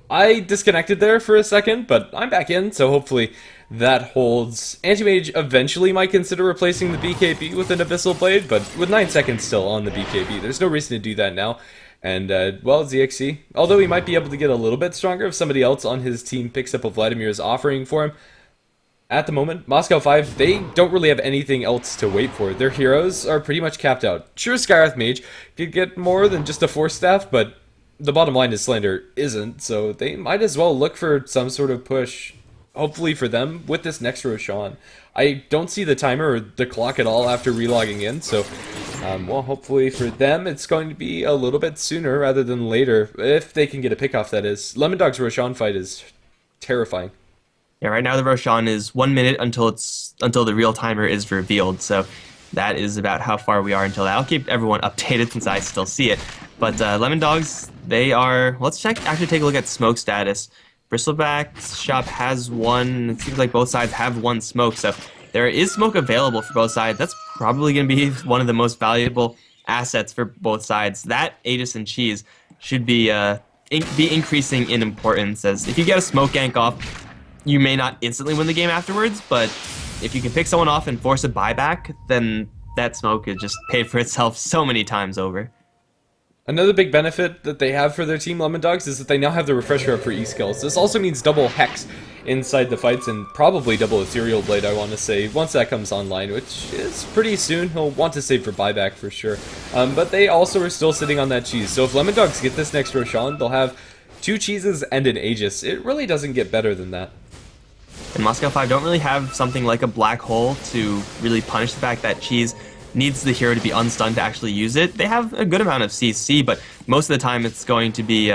I disconnected there for a second, but I'm back in, so hopefully that holds. Anti-Mage eventually might consider replacing the BKB with an Abyssal Blade, but with 9 seconds still on the BKB, there's no reason to do that now. And, well, ZXC, although he might be able to get a little bit stronger if somebody else on his team picks up what Vladimir's offering for him, at the moment, Moscow 5, they don't really have anything else to wait for. Their heroes are pretty much capped out. Sure, Scarith Mage could get more than just a Force Staff, but the bottom line is Slander isn't, so they might as well look for some sort of push, hopefully for them, with this next Roshan. I don't see the timer or the clock at all after relogging in, so, well, hopefully for them, it's going to be a little bit sooner rather than later, if they can get a pick off, that is. Lemon Dog's Roshan fight is terrifying. Yeah, right now the Roshan is 1 minute until the real timer is revealed, so that is about how far we are until that. I'll keep everyone updated since I still see it. But Lemon Dogs, they are... Let's actually take a look at smoke status. Bristleback's shop has one. It seems like both sides have one smoke, so there is smoke available for both sides. That's probably going to be one of the most valuable assets for both sides. That Aegis and Cheese should be increasing in importance, as if you get a smoke gank off, you may not instantly win the game afterwards, but if you can pick someone off and force a buyback, then that smoke could just pay for itself so many times over. Another big benefit that they have for their team, Lemon Dogs, is that they now have the refresher up for E-skills. This also means double Hex inside the fights, and probably double Ethereal Blade, I want to say, once that comes online, which is pretty soon. He'll want to save for buyback for sure. But they also are still sitting on that cheese, so if Lemon Dogs get this next Roshan, they'll have 2 cheeses and an Aegis. It really doesn't get better than that. And Moscow 5 don't really have something like a black hole to really punish the fact that Cheese needs the hero to be unstunned to actually use it. They have a good amount of CC, but most of the time it's going to be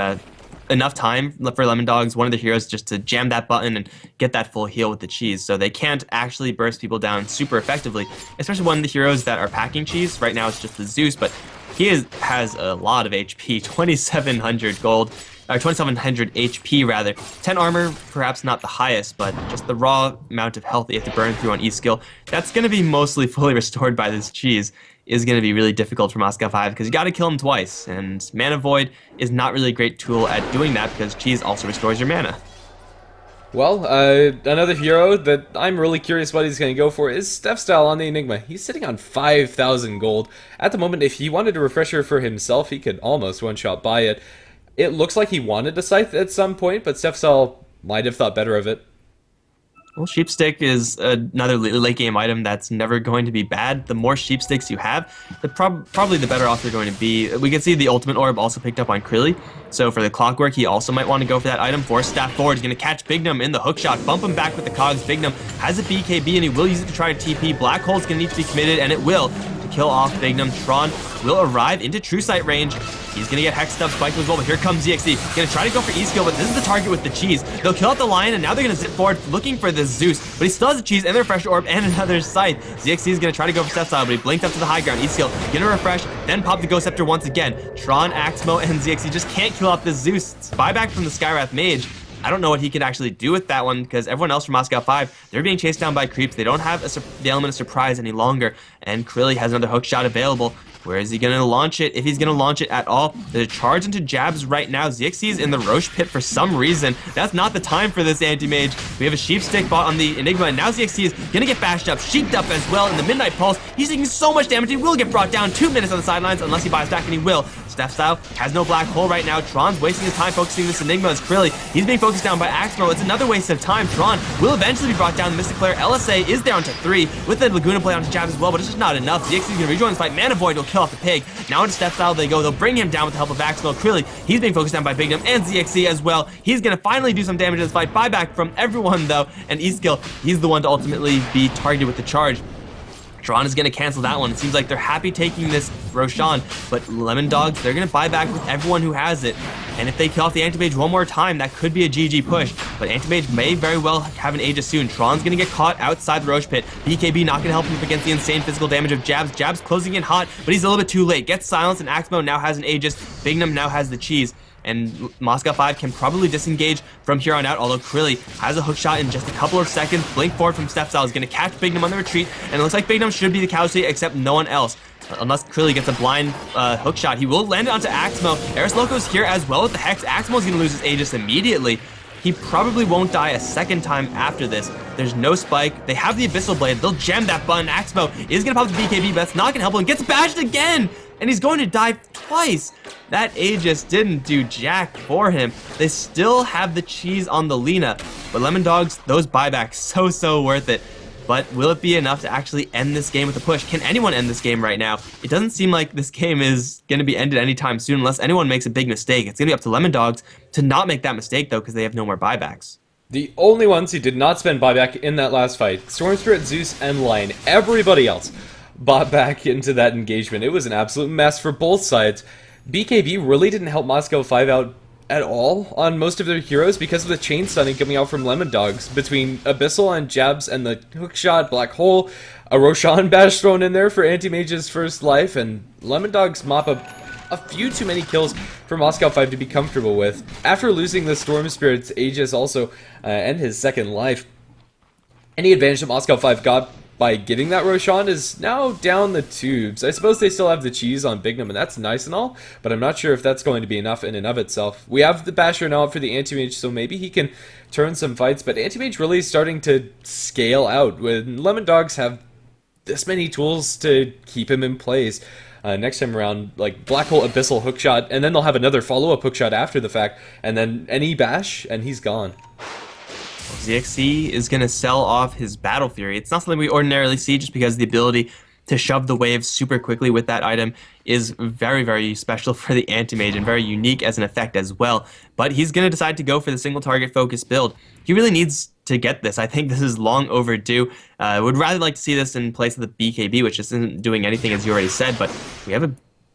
enough time for Lemon Dogs, one of the heroes, just to jam that button and get that full heal with the Cheese. So they can't actually burst people down super effectively, especially one of the heroes that are packing Cheese. Right now it's just the Zeus, but he has a lot of HP, 2,700 gold. Or 2,700 HP rather. 10 armor, perhaps not the highest, but just the raw amount of health that you have to burn through on E-skill, that's going to be mostly fully restored by this Cheese, is going to be really difficult for Moscow 5, because you got to kill him twice, and Mana Void is not really a great tool at doing that, because Cheese also restores your mana. Well, another hero that I'm really curious what he's going to go for is Steph Style on the Enigma. He's sitting on 5,000 gold. At the moment, if he wanted a refresher for himself, he could almost one-shot buy it. It looks like he wanted a Scythe at some point, but Stefsal might have thought better of it. Well, Sheepstick is another late game item that's never going to be bad. The more Sheepsticks you have, probably the better off you're going to be. We can see the Ultimate Orb also picked up on Krilly, so for the Clockwork, he also might want to go for that item. Force Staff forward, he's going to catch Bignum in the hookshot, bump him back with the Cogs. Bignum has a BKB, and he will use it to try to TP. Black Hole's going to need to be committed, and it will, to kill off Bignum. Tron will arrive into True Sight range. He's gonna get Hexed up, spiked as well, but here comes ZXC. Gonna try to go for E-skill, but this is the target with the cheese. They'll kill out the lion, and now they're gonna zip forward looking for the Zeus, but he still has the cheese and the refresh orb and another sight. ZXC is gonna try to go for Step Style, but he blinked up to the high ground. E-skill, gonna refresh, then pop the Ghost Scepter once again. Tron, Axmo, and ZXC just can't kill off the Zeus. It's buyback from the Skywrath Mage. I don't know what he can actually do with that one, because everyone else from Moscow 5, they're being chased down by creeps. They don't have the element of surprise any longer, and Krilly has another hook shot available. Where is he going to launch it? If he's going to launch it at all. There's a charge into jabs right now. ZXC is in the Roche pit for some reason. That's not the time for this anti-mage. We have a sheep stick bot on the Enigma, and now ZXC is going to get bashed up, sheeped up as well in the Midnight Pulse. He's taking so much damage. He will get brought down 2 minutes on the sidelines unless he buys back, and he will. Step Style has no black hole right now. Tron's wasting his time focusing this Enigma as Krilly. He's being focused down by Axmo. It's another waste of time. Tron will eventually be brought down. The Mystic Flare LSA is down to 3 with the Laguna play onto jabs as well, but it's just not enough. ZXC is going to rejoin this fight. Mana Void will kill off the pig. Now into Step Style they go. They'll bring him down with the help of Axmo. Krilly, he's being focused down by Bignum and ZXC as well. He's going to finally do some damage in this fight. Buyback from everyone though, and E-skill, he's the one to ultimately be targeted with the charge. Tron is going to cancel that one. It seems like they're happy taking this Roshan, but Lemon Dogs, they're going to buy back with everyone who has it. And if they kill off the Anti-Mage one more time, that could be a GG push. But Anti-Mage may very well have an Aegis soon. Tron's going to get caught outside the Roche pit. BKB not going to help him against the insane physical damage of jabs. Jabs closing in hot, but he's a little bit too late. Gets silenced, and Axmo now has an Aegis. Bignum now has the cheese. And Moscow 5 can probably disengage from here on out, although Krilly has a hook shot in just a couple of seconds. Blink forward from Step Style is going to catch Bignum on the retreat, and it looks like Bignum should be the cow state, except no one else. Unless Krilly gets a blind hook shot, he will land it onto Axmo. Eris Loco's here as well with the Hex. Axmo's going to lose his Aegis immediately. He probably won't die a second time after this. There's no spike. They have the Abyssal Blade. They'll jam that button. Axmo is going to pop the BKB, but that's not going to help him. Gets bashed again, and he's going to die twice. That Aegis didn't do jack for him. They still have the cheese on the Lina, but Lemon Dogs, those buybacks, so worth it. But will it be enough to actually end this game with a push? Can anyone end this game right now? It doesn't seem like this game is going to be ended anytime soon unless anyone makes a big mistake. It's going to be up to Lemon Dogs to not make that mistake, though, because they have no more buybacks. The only ones who did not spend buyback in that last fight, Storm Spirit, Zeus, and Lion. Everybody else bought back into that engagement. It was an absolute mess for both sides. BKB really didn't help Moscow 5 out at all on most of their heroes because of the chain stunning coming out from Lemon Dogs between Abyssal and jabs and the hookshot, black hole, a Roshan bash thrown in there for Anti-Mage's first life, and Lemon Dogs mop up a few too many kills for Moscow 5 to be comfortable with. After losing the Storm Spirit's Aegis also and his second life, any advantage that Moscow 5 got by getting that Roshan is now down the tubes. I suppose they still have the cheese on Bignum, and that's nice and all, but I'm not sure if that's going to be enough in and of itself. We have the Basher now for the Anti-Mage, so maybe he can turn some fights, but Anti-Mage really is starting to scale out when Lemon Dogs have this many tools to keep him in place. Next time around, like Black Hole Abyssal hookshot, and then they'll have another follow-up hookshot after the fact, and then any bash, and he's gone. ZXC is going to sell off his Battle Fury. It's not something we ordinarily see just because the ability to shove the waves super quickly with that item is very special for the Anti-Mage and very unique as an effect as well. But he's going to decide to go for the single target focus build. He really needs to get this. I think this is long overdue. Would rather like to see this in place of the BKB, which just isn't doing anything as you already said, but we have a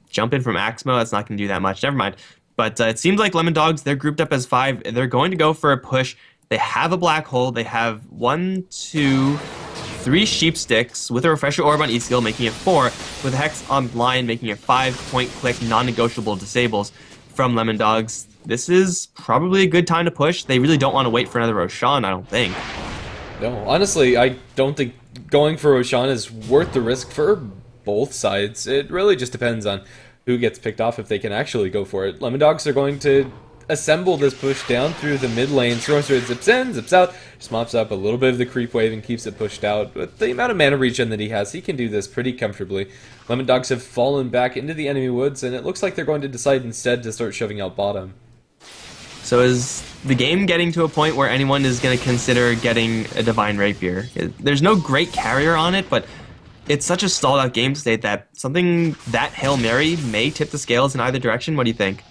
jump in from Axmo. That's not going to do that much. Never mind. But it seems like Lemon Dogs, they're grouped up as 5. They're going to go for a push. They have a black hole. They have 1, 2, 3 sheep sticks with a refresher orb on E-skill, making it 4, with a hex on Lion, making it 5 point-click non-negotiable disables from Lemon Dogs. This is probably a good time to push. They really don't want to wait for another Roshan, I don't think. No, honestly, I don't think going for Roshan is worth the risk for both sides. It really just depends on who gets picked off if they can actually go for it. Lemon Dogs are going to assemble this push down through the mid lane. Storm Spirit zips in, zips out, just mops up a little bit of the creep wave and keeps it pushed out. With the amount of mana regen that he has, he can do this pretty comfortably. Lemon Dogs have fallen back into the enemy woods, and it looks like they're going to decide instead to start shoving out bottom. So is the game getting to a point where anyone is going to consider getting a Divine Rapier? There's no great carrier on it, but it's such a stalled out game state that something that Hail Mary may tip the scales in either direction. What do you think?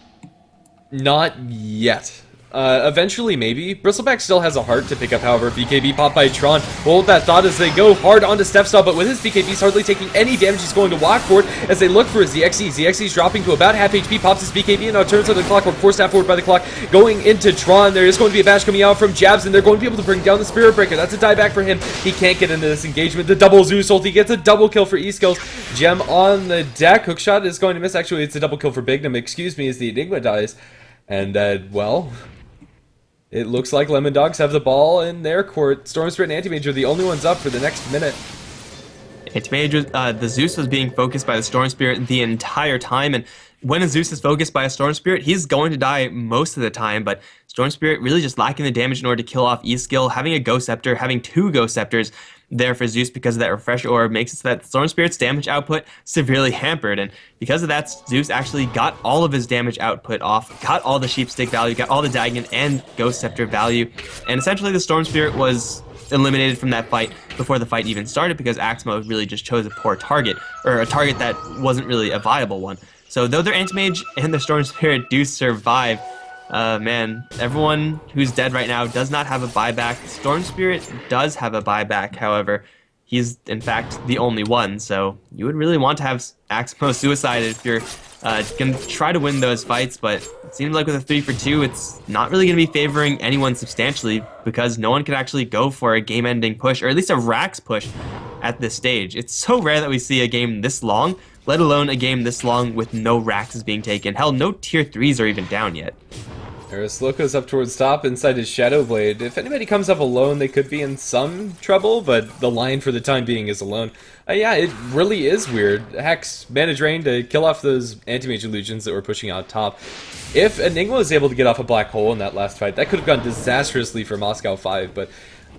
Not yet. Eventually, maybe. Bristleback still has a heart to pick up, however. BKB popped by Tron. Hold that thought as they go hard onto Stepstall, but with his BKBs hardly taking any damage, he's going to walk forward as they look for his ZXE. ZXE's dropping to about half HP, pops his BKB, and now turns on the clock, force staff forward by the clock. Going into Tron, there is going to be a bash coming out from Jabs, and they're going to be able to bring down the Spirit Breaker. That's a dieback for him. He can't get into this engagement. The double Zeus ult, he gets a double kill for E-Skills. Gem on the deck. Hookshot is going to miss. Actually, it's a double kill for Bignum, excuse me, as the Enigma dies. And, well, it looks like Lemon Dogs have the ball in their court. Storm Spirit and Anti-Mage are the only ones up for the next minute. Anti-Mage, the Zeus was being focused by the Storm Spirit the entire time, and when a Zeus is focused by a Storm Spirit, he's going to die most of the time, but Storm Spirit really just lacking the damage in order to kill off E-Skill. Having a Ghost Scepter, having 2 Ghost Scepters there for Zeus because of that Refresh Orb makes it so that Storm Spirit's damage output severely hampered, and because of that, Zeus actually got all of his damage output off, got all the Sheep Stick value, got all the Dagon and Ghost Scepter value, and essentially the Storm Spirit was eliminated from that fight before the fight even started because Axmo really just chose a poor target, or a target that wasn't really a viable one. So though their Anti-Mage and their Storm Spirit do survive, man, everyone who's dead right now does not have a buyback. Storm Spirit does have a buyback, however. He's, in fact, the only one, so you would really want to have Axmo suicided if you're going to try to win those fights, but it seems like with a 3-for-2, it's not really going to be favoring anyone substantially because no one can actually go for a game-ending push, or at least a Rax push at this stage. It's so rare that we see a game this long, let alone a game this long with no Raxes being taken. Hell, no tier 3s are even down yet. Eris Loco's up towards top inside his Shadow Blade. If anybody comes up alone, they could be in some trouble, but the line for the time being is alone. Yeah, it really is weird. Hex mana drain to kill off those Anti-Mage illusions that were pushing out top. If Enigma was able to get off a black hole in that last fight, that could have gone disastrously for Moscow 5, but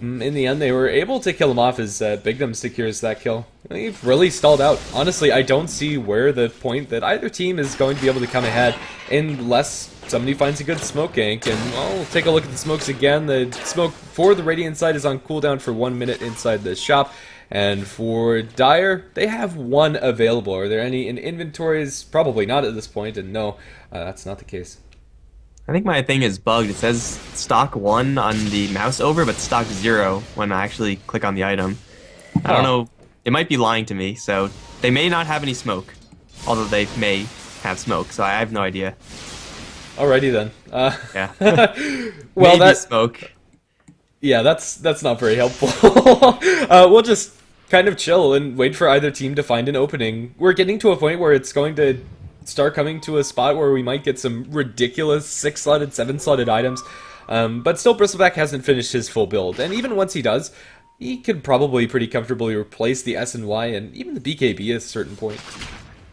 in the end, they were able to kill him off as Bignum secures that kill. They've really stalled out. Honestly, I don't see where the point that either team is going to be able to come ahead unless somebody finds a good smoke gank. And, well, we'll take a look at the smokes again. The smoke for the Radiant side is on cooldown for 1 minute inside the shop. And for Dire, they have 1 available. Are there any in inventories? Probably not at this point, and no, that's not the case. I think my thing is bugged. It says stock 1 on the mouse over, but stock 0 when I actually click on the item. I don't know. It might be lying to me, so they may not have any smoke. Although they may have smoke, so I have no idea. Alrighty then. Yeah. Well, maybe smoke. Yeah, that's not very helpful. We'll just kind of chill and wait for either team to find an opening. We're getting to a point where it's going to start coming to a spot where we might get some ridiculous 6-slotted, 7-slotted items. But still, Bristleback hasn't finished his full build, and even once he does, he could probably pretty comfortably replace the S and Y and even the BKB at a certain point.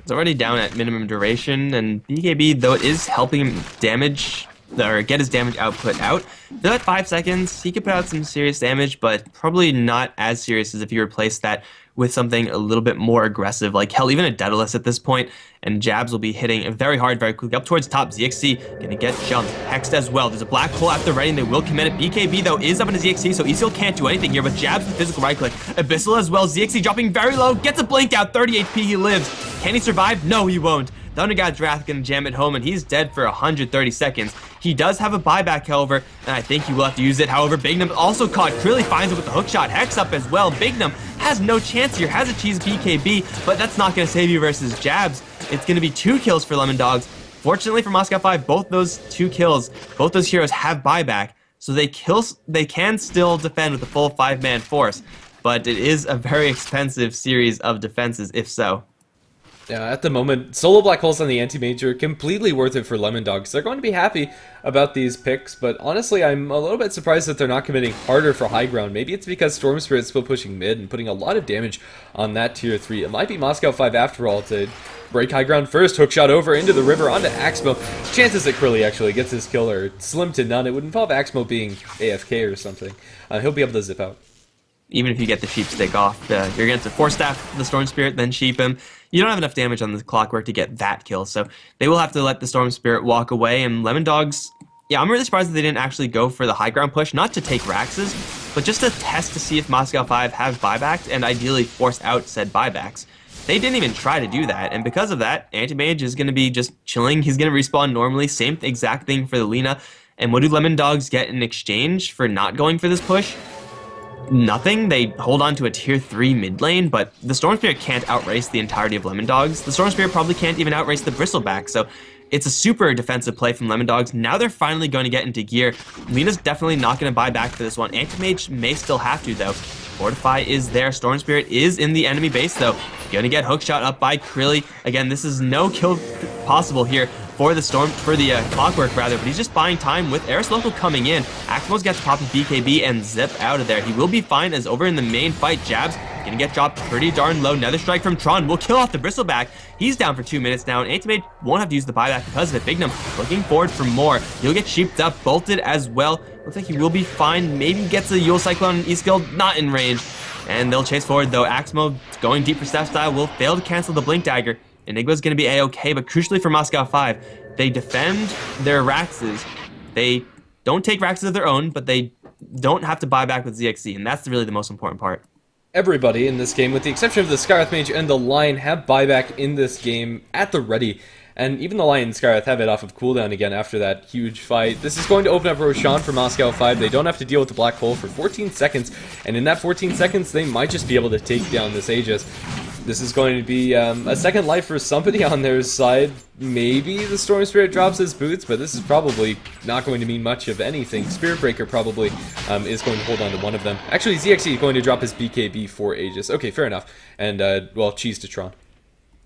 It's already down at minimum duration, and BKB, though it is helping him damage, or get his damage output out, though at 5 seconds, he could put out some serious damage, but probably not as serious as if you replace that with something a little bit more aggressive, like hell, even a Daedalus at this point, and Jabs will be hitting very hard, very quickly up towards top. ZXC gonna get jumped, hexed as well. There's a black hole after ready, and they will commit it. BKB, though, is up in his ZXC, so he still can't do anything here, but Jabs with physical right click. Abyssal as well, ZXC dropping very low, gets a blink out, 30 HP, he lives. Can he survive? No, he won't. Thunder God's Wrath gonna jam it home, and he's dead for 130 seconds. He does have a buyback, however, and I think he will have to use it. However, Bignum also caught. Clearly finds it with the hookshot. Hex up as well. Bignum has no chance here. Has a cheese BKB, but that's not gonna save you versus Jabs. It's gonna be 2 kills for Lemon Dogs. Fortunately for Moscow 5, both those 2 kills, both those heroes have buyback, so they can still defend with a full 5-man force, but it is a very expensive series of defenses if so. Yeah, at the moment, solo black holes on the Anti-Mage are completely worth it for Lemon Dogs. They're going to be happy about these picks, but honestly, I'm a little bit surprised that they're not committing harder for high ground. Maybe it's because Storm Spirit's still pushing mid and putting a lot of damage on that tier 3. It might be Moscow 5 after all to break high ground first. Hookshot over into the river onto Axmo. Chances that Crilly actually gets his kill are slim to none. It would involve Axmo being AFK or something. He'll be able to zip out. Even if you get the sheep stick off, you're going to have to force staff the Storm Spirit, then sheep him. You don't have enough damage on the clockwork to get that kill, so they will have to let the Storm Spirit walk away. And Lemon Dogs, yeah, I'm really surprised that they didn't actually go for the high ground push, not to take Raxes, but just to test to see if Moscow 5 have buybacks and ideally force out said buybacks. They didn't even try to do that, and because of that, Anti-Mage is going to be just chilling. He's going to respawn normally. Same exact thing for the Lina. And what do Lemon Dogs get in exchange for not going for this push? Nothing. They hold on to a tier 3 mid lane, but the Storm Spirit can't outrace the entirety of Lemon Dogs. The Storm Spirit probably can't even outrace the Bristleback, so it's a super defensive play from Lemon Dogs. Now they're finally going to get into gear. Lena's definitely not going to buy back for this one. Anti-Mage may still have to, though. Fortify is there. Storm Spirit is in the enemy base, though. Gonna get hookshot up by Krilly. Again, this is no kill possible here for the Clockwork rather, but he's just buying time with Eris Local coming in. Axmo's got to pop his BKB and zip out of there. He will be fine as over in the main fight, Jabs gonna get dropped pretty darn low. Nether Strike from Tron will kill off the Bristleback. He's down for 2 minutes now, and Antimage won't have to use the buyback because of it. Bignum looking forward for more. He'll get sheeped up, bolted as well. Looks like he will be fine. Maybe gets a Yule Cyclone on East Guild, not in range. And they'll chase forward, though. Axmo, going deep for Steph Style, will fail to cancel the Blink Dagger. Enigma's going to be A-okay, but crucially for Moscow 5, they defend their Raxes. They don't take Raxes of their own, but they don't have to buy back with ZXC, and that's really the most important part. Everybody in this game, with the exception of the Skywrath Mage and the Lion, have buyback in this game at the ready. And even the Lion and Skywrath have it off of cooldown again after that huge fight. This is going to open up Roshan for Moscow 5. They don't have to deal with the Black Hole for 14 seconds. And in that 14 seconds, they might just be able to take down this Aegis. This is going to be a second life for somebody on their side. Maybe the Storm Spirit drops his boots, but this is probably not going to mean much of anything. Spirit Breaker probably is going to hold on to one of them. Actually, ZXC is going to drop his BKB for Aegis. Okay, fair enough. And, well, cheese to Tron.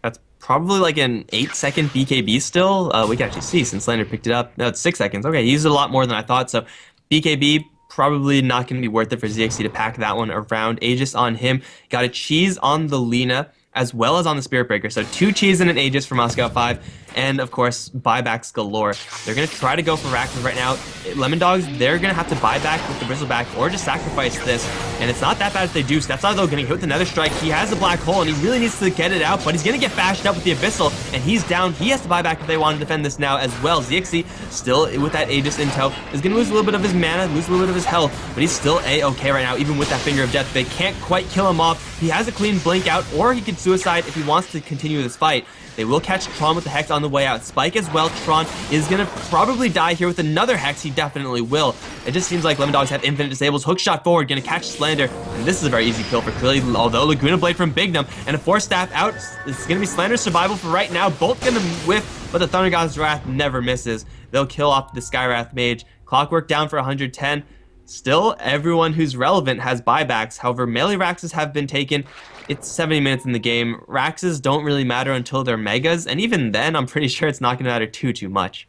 That's probably like an 8-second BKB still. We can actually see since Lander picked it up. No, it's 6 seconds. Okay, he used it a lot more than I thought, so BKB probably not going to be worth it for ZXC to pack that one around. Aegis on him. Got a cheese on the Lina, as well as on the Spirit Breaker. So 2 cheese and an Aegis for Moscow 5. And, of course, buybacks galore. They're going to try to go for Raxes right now. Lemon Dogs, they're going to have to buy back with the Bristleback or just sacrifice this. And it's not that bad if they do. That's how they're going to hit with the Nether Strike. He has a Black Hole, and he really needs to get it out, but he's going to get bashed up with the Abyssal, and he's down. He has to buy back if they want to defend this now as well. ZXC, still with that Aegis in tow, is going to lose a little bit of his mana, lose a little bit of his health, but he's still A-okay right now, even with that Finger of Death. They can't quite kill him off. He has a clean blink out, or he could suicide if he wants to continue this fight. They will catch Tron with the Hex on the way out. Spike as well. Tron is going to probably die here with another Hex. He definitely will. It just seems like Lemon Dogs have infinite disables. Hook shot forward. Going to catch Slander. And this is a very easy kill for Krilly, although Laguna Blade from Bignum and a Force Staff out. It's going to be Slander's survival for right now. Both going to whiff, but the Thunder God's Wrath never misses. They'll kill off the Skywrath Mage. Clockwork down for 110. Still, everyone who's relevant has buybacks. However, melee Raxes have been taken. It's 70 minutes in the game. Raxes don't really matter until they're megas, and even then, I'm pretty sure it's not going to matter too much.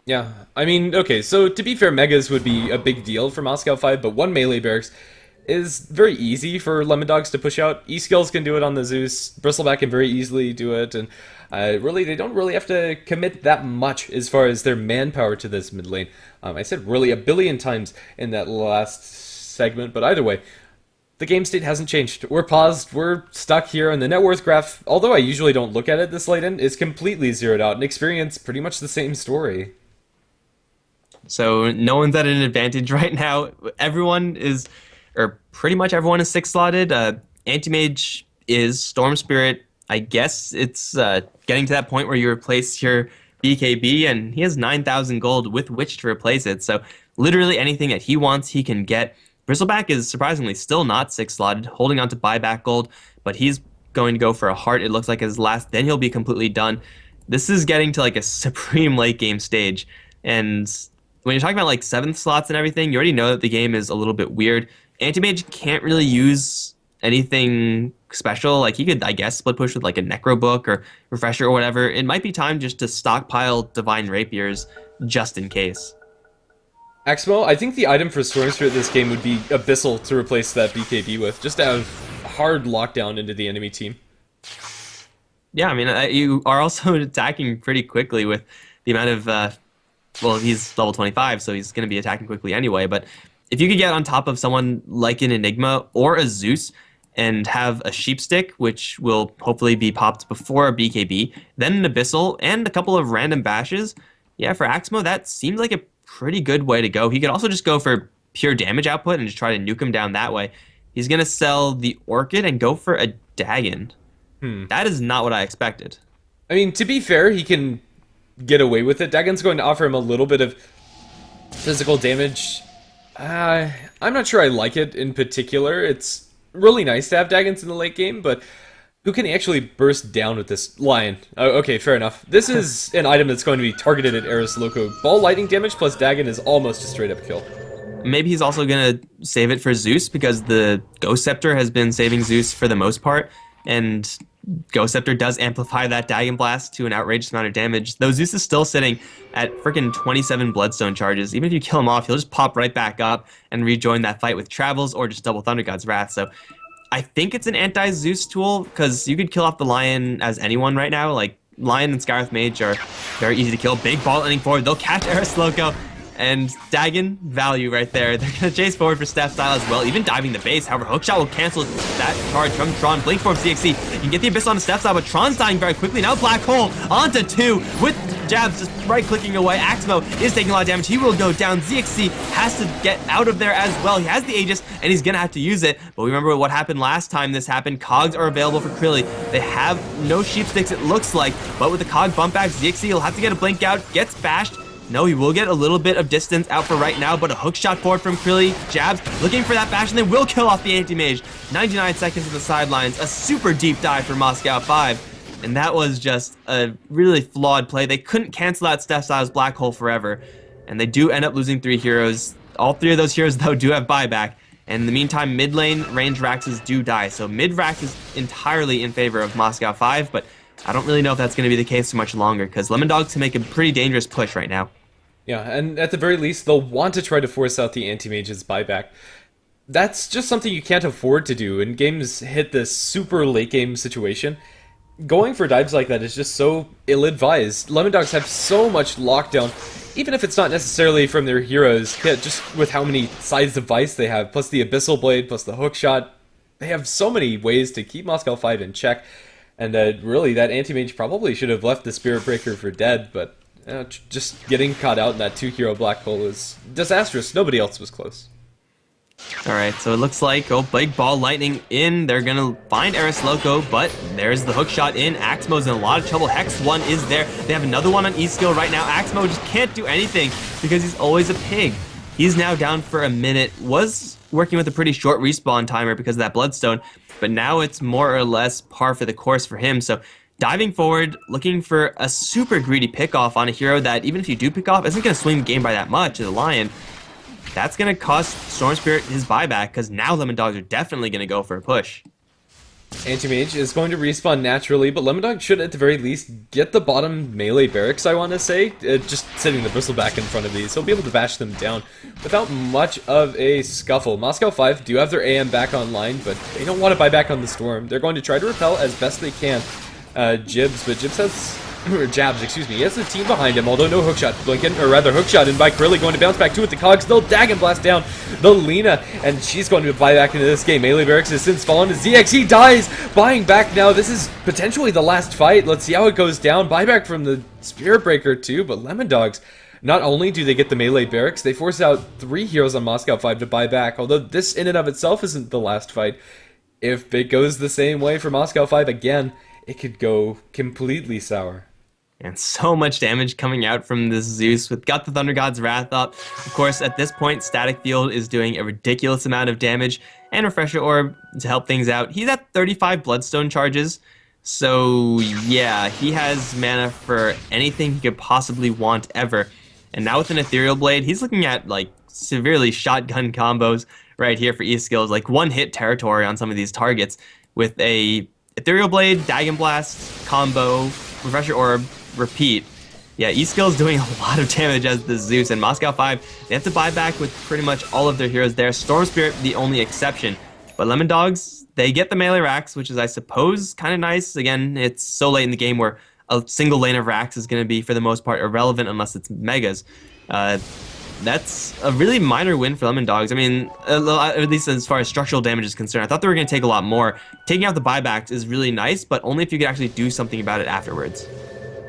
Yeah, I mean, okay, so to be fair, megas would be a big deal for Moscow 5, but one melee barracks is very easy for Lemon Dogs to push out. E-Skills can do it on the Zeus, Bristleback can very easily do it, and really, they don't really have to commit that much as far as their manpower to this mid lane. I said really a billion times in that last segment, but either way, the game state hasn't changed. We're paused, we're stuck here, and the net worth graph, although I usually don't look at it this late in, is completely zeroed out and experience pretty much the same story. So no one's at an advantage right now. Everyone is, or pretty much everyone is 6-slotted. Anti-Mage is Storm Spirit. I guess it's getting to that point where you replace your BKB, and he has 9,000 gold with which to replace it. So literally anything that he wants, he can get. Bristleback is surprisingly still not 6-slotted, holding on to buyback gold, but he's going to go for a heart, it looks like, his last, then he'll be completely done. This is getting to like a supreme late game stage, and when you're talking about like 7th slots and everything, you already know that the game is a little bit weird. Anti-Mage can't really use anything special. Like he could, I guess, split push with like a Necro Book or Refresher or whatever. It might be time just to stockpile Divine Rapiers just in case. Axmo, I think the item for Storm Spirit this game would be Abyssal to replace that BKB with, just to have hard lockdown into the enemy team. Yeah, I mean, you are also attacking pretty quickly with the amount of, well, he's level 25, so he's going to be attacking quickly anyway, but if you could get on top of someone like an Enigma or a Zeus and have a Sheep Stick, which will hopefully be popped before a BKB, then an Abyssal, and a couple of random bashes, yeah, for Axmo, that seems like a pretty good way to go. He could also just go for pure damage output and just try to nuke him down that way. He's going to sell the Orchid and go for a Dagon. That is not what I expected. I mean, to be fair, he can get away with it. Dagon's going to offer him a little bit of Physical damage, I'm not sure I like it in particular. It's really nice to have Daggons in the late game, but who can actually burst down with this Lion? Oh, okay, fair enough. This is an item that's going to be targeted at Eris Loco. Ball lightning damage plus Dagon is almost a straight up kill. Maybe he's also gonna save it for Zeus because the Ghost Scepter has been saving Zeus for the most part, and Ghost Scepter does amplify that Dagon Blast to an outrageous amount of damage. Though Zeus is still sitting at freaking 27 Bloodstone charges. Even if you kill him off, he'll just pop right back up and rejoin that fight with Travels or just double Thunder God's Wrath. So I think it's an anti-Zeus tool because you could kill off the Lion as anyone right now. Like, Lion and Skywrath Mage are very easy to kill. Big ball ending forward. They'll catch Eris Loco. And Dagon, value right there. They're going to chase forward for Step Style as well, even diving the base. However, Hookshot will cancel that charge from Tron. Blink Form CXC. You can get the Abyss on the Step Style, but Tron's dying very quickly. Now Black Hole onto 2 with jabs just right-clicking away. Axmo is taking a lot of damage. He will go down. ZXC has to get out of there as well. He has the Aegis, and he's going to have to use it. But remember what happened last time this happened. Cogs are available for Krilly. They have no Sheepsticks, it looks like. But with the Cog bump back, ZXC will have to get a blink out. Gets bashed. No, he will get a little bit of distance out for right now, but a hook shot forward from Krilly. Jabs, looking for that bash, and they will kill off the anti-mage. 99 seconds to the sidelines. A super deep dive for Moscow 5. And that was just a really flawed play. They couldn't cancel out Steph Styles' Black Hole forever. And they do end up losing 3 heroes. All 3 of those heroes, though, do have buyback. And in the meantime, mid lane, range Raxes do die. So mid Rax is entirely in favor of Moscow 5, but I don't really know if that's going to be the case for much longer, because Lemon Dogs can make a pretty dangerous push right now. Yeah, and at the very least, they'll want to try to force out the anti-mage's buyback. That's just something you can't afford to do. When games hit this super late game situation, going for dives like that is just so ill-advised. Lemon Dogs have so much lockdown, even if it's not necessarily from their heroes, just with how many sides of Vice they have, plus the Abyssal Blade, plus the hook shot. They have so many ways to keep Moscow 5 in check, and really, that anti-mage probably should have left the Spirit Breaker for dead, but just getting caught out in that 2-hero black hole is disastrous. Nobody else was close. Alright, so it looks like, big ball lightning in. They're gonna find Eris Loco, but there's the hook shot in. Axmo's in a lot of trouble. Hex 1 is there. They have another one on E-skill right now. Axmo just can't do anything because he's always a pig. He's now down for a minute. Was working with a pretty short respawn timer because of that Bloodstone, but now it's more or less par for the course for him. So diving forward, looking for a super greedy pickoff on a hero that, even if you do pick off, isn't going to swing the game by that much as a Lion. That's going to cost Storm Spirit his buyback, because now Lemon Dogs are definitely going to go for a push. Anti-mage is going to respawn naturally, but Lemon Dog should at the very least get the bottom melee barracks, I want to say. Just sitting the Bristleback in front of these, he'll be able to bash them down without much of a scuffle. Moscow 5 do have their AM back online, but they don't want to buy back on the Storm. They're going to try to repel as best they can. Jibs, but Jibs has, or Jabs, excuse me, he has the team behind him, although no hookshot. Blinken, or rather hookshot in by Krilly, going to bounce back 2 with the Cogs. They'll Dagon Blast down the Lina, and she's going to buy back into this game. Melee Barracks has since fallen to ZX. He dies, buying back now. This is potentially the last fight. Let's see how it goes down. Buyback from the Spirit Breaker too, but Lemon Dogs, not only do they get the Melee Barracks, they force out 3 heroes on Moscow 5 to buy back, although this in and of itself isn't the last fight. If it goes the same way for Moscow 5 again, it could go completely sour. And so much damage coming out from this Zeus. We've got the Thunder God's Wrath up. Of course, at this point, Static Field is doing a ridiculous amount of damage, and Refresher Orb to help things out. He's at 35 Bloodstone charges, so yeah, he has mana for anything he could possibly want ever. And now with an Ethereal Blade, he's looking at like severely shotgun combos right here for E-skills, like one-hit territory on some of these targets with a Ethereal Blade, Dagon Blast, combo, Refresher Orb, repeat. Yeah, E-skill is doing a lot of damage as the Zeus, and Moscow 5, they have to buy back with pretty much all of their heroes there. Storm Spirit, the only exception. But Lemon Dogs, they get the melee Rax, which is, I suppose, kind of nice. Again, it's so late in the game where a single lane of Rax is going to be, for the most part, irrelevant unless it's Megas. That's a really minor win for Lemon Dogs. I mean, at least as far as structural damage is concerned. I thought they were going to take a lot more. Taking out the buybacks is really nice, but only if you could actually do something about it afterwards.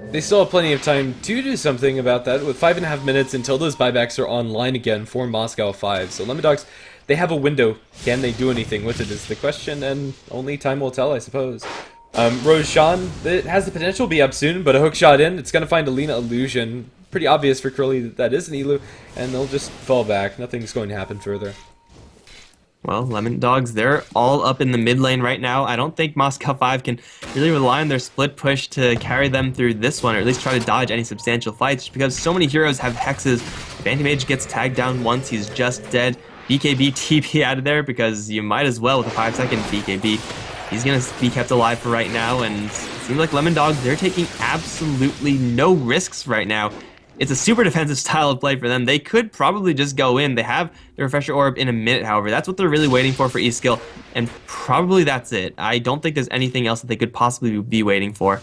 They still have plenty of time to do something about that, with 5.5 minutes until those buybacks are online again for Moscow 5. So Lemon Dogs, they have a window. Can they do anything with it is the question, and only time will tell, I suppose. Roshan, it has the potential to be up soon, but a hook shot in, it's going to find a Lina Illusion. pretty obvious for Curly that that is an Elu, and they'll just fall back. Nothing's going to happen further. Well, Lemon Dogs, they're all up in the mid lane right now. I don't think Moscow 5 can really rely on their split push to carry them through this one, or at least try to dodge any substantial fights, just because so many heroes have hexes. If Anti-Mage gets tagged down once, he's just dead. BKB TP out of there, because you might as well with a 5-second BKB. He's going to be kept alive for right now, and it seems like Lemon Dogs, they're taking absolutely no risks right now. It's a super defensive style of play for them. They could probably just go in. They have the Refresher Orb in a minute, however. That's what they're really waiting for E-Skill, and probably that's it. I don't think there's anything else that they could possibly be waiting for.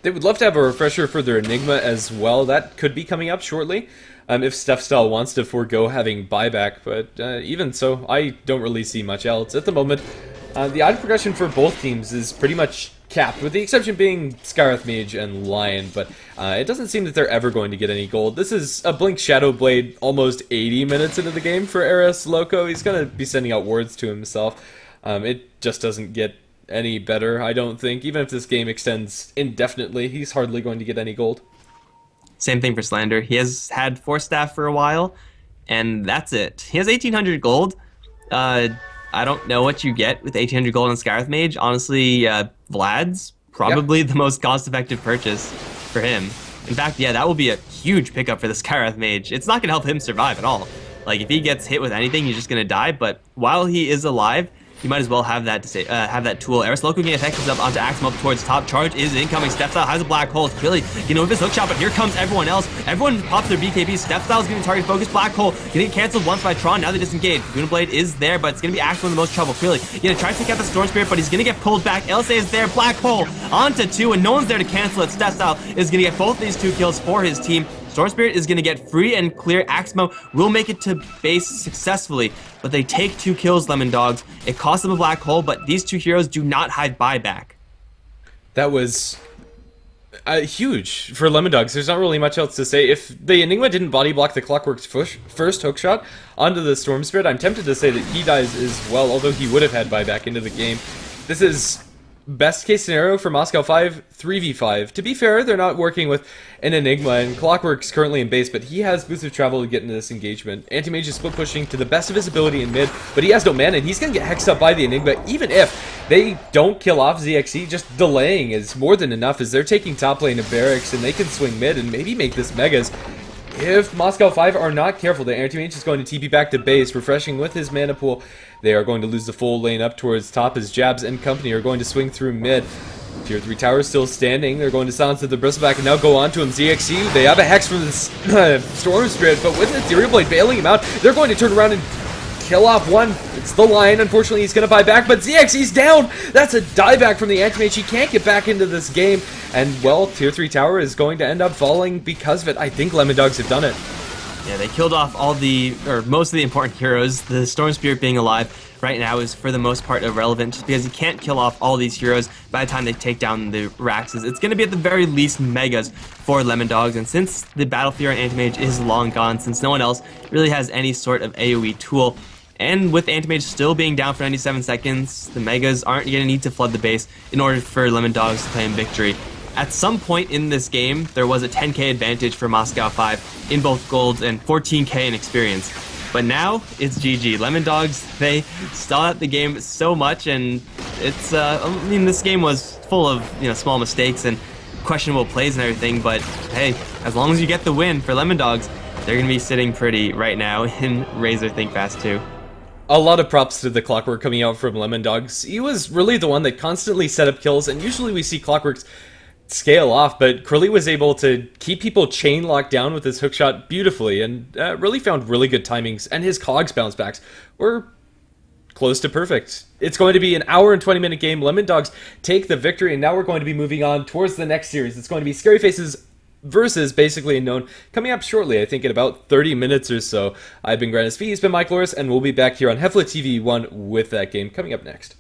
They would love to have a Refresher for their Enigma as well. That could be coming up shortly, if Stepstyle wants to forego having buyback, but even so, I don't really see much else. At the moment, the item progression for both teams is pretty much capped, with the exception being Scarith Mage and Lion, but it doesn't seem that they're ever going to get any gold. This is a Blink Shadow Blade almost 80 minutes into the game for Eris Loco. He's going to be sending out wards to himself. It just doesn't get any better, I don't think. Even if this game extends indefinitely, he's hardly going to get any gold. Same thing for Slander. He has had Force Staff for a while, and that's it. He has 1,800 gold. I don't know what you get with 1,800 gold on Scarith Mage. Honestly, Vlad's probably the most cost-effective purchase for him. In fact, yeah, that will be a huge pickup for the Scarith Mage. It's not going to help him survive at all. Like, if he gets hit with anything, he's just going to die, but while he is alive, you might as well have that tool. Eris Loco getting hexes up onto Axum up towards top. Charge is incoming. Stepstyle has a black hole. It's really, with his hookshot, but here comes everyone else. Everyone pops their BKB. Stepstyle's getting target focus. Black hole getting canceled once by Tron. Now they disengage. Blade is there, but it's going to be Axum in the most trouble. Really, gonna try to take out the Storm Spirit, but he's going to get pulled back. LSA is there. Black hole onto 2, and no one's there to cancel it. Stepstyle is going to get both of these 2 kills for his team. Storm Spirit is going to get free and clear. Axmo will make it to base successfully, but they take 2 kills, Lemon Dogs. It costs them a black hole, but these 2 heroes do not have buyback. That was huge for Lemon Dogs. There's not really much else to say. If the Enigma didn't body block the Clockwork's first hookshot onto the Storm Spirit, I'm tempted to say that he dies as well, although he would have had buyback into the game. This is best case scenario for Moscow 5, 3v5. To be fair, they're not working with an Enigma, and Clockwork's currently in base, but he has boost of travel to get into this engagement. Anti-Mage is split pushing to the best of his ability in mid, but he has no mana, and he's going to get hexed up by the Enigma, even if they don't kill off ZXE. Just delaying is more than enough, as they're taking top lane of Barracks, and they can swing mid and maybe make this Megas. If Moscow 5 are not careful, the Anti-Mage is going to TP back to base, refreshing with his mana pool. They are going to lose the full lane up towards top, as Jabs and company are going to swing through mid. Tier 3 tower still standing. They're going to silence the Bristleback and now go on to him. ZXE, they have a Hex from this Storm Spirit, but with Ethereal Blade bailing him out, they're going to turn around and kill off one. It's the Lion. Unfortunately, he's going to buy back, but ZXE's down. That's a dieback from the Anti-Mage. He can't get back into this game, and, well, Tier 3 tower is going to end up falling because of it. I think Lemon Dogs have done it. Yeah, they killed off most of the important heroes. The Storm Spirit being alive right now is for the most part irrelevant, just because you can't kill off all these heroes by the time they take down the Raxes. It's going to be at the very least Megas for Lemon Dogs, and since the Battle Fear on Anti-Mage is long gone, since no one else really has any sort of AoE tool, and with Anti-Mage still being down for 97 seconds, the Megas aren't going to need to flood the base in order for Lemon Dogs to claim victory. At some point in this game, there was a 10k advantage for Moscow 5 in both golds and 14k in experience. But now, it's GG. Lemon Dogs, they stall out the game so much, and it's, this game was full of, small mistakes and questionable plays and everything, but hey, as long as you get the win for Lemon Dogs, they're going to be sitting pretty right now in Razer Think Fast 2. A lot of props to the Clockwork coming out from Lemon Dogs. He was really the one that constantly set up kills, and usually we see Clockworks scale off, but Curly was able to keep people chain locked down with his hookshot beautifully, and really found really good timings, and his cogs bounce backs were close to perfect. It's going to be an hour and 20-minute game. Lemon Dogs take the victory, and now we're going to be moving on towards the next series. It's going to be Scary Faces versus Basically Unknown, coming up shortly, I think in about 30 minutes or so. I've been Grandis V, he's been Mike Loris, and we'll be back here on HeflaTV 1 with that game coming up next.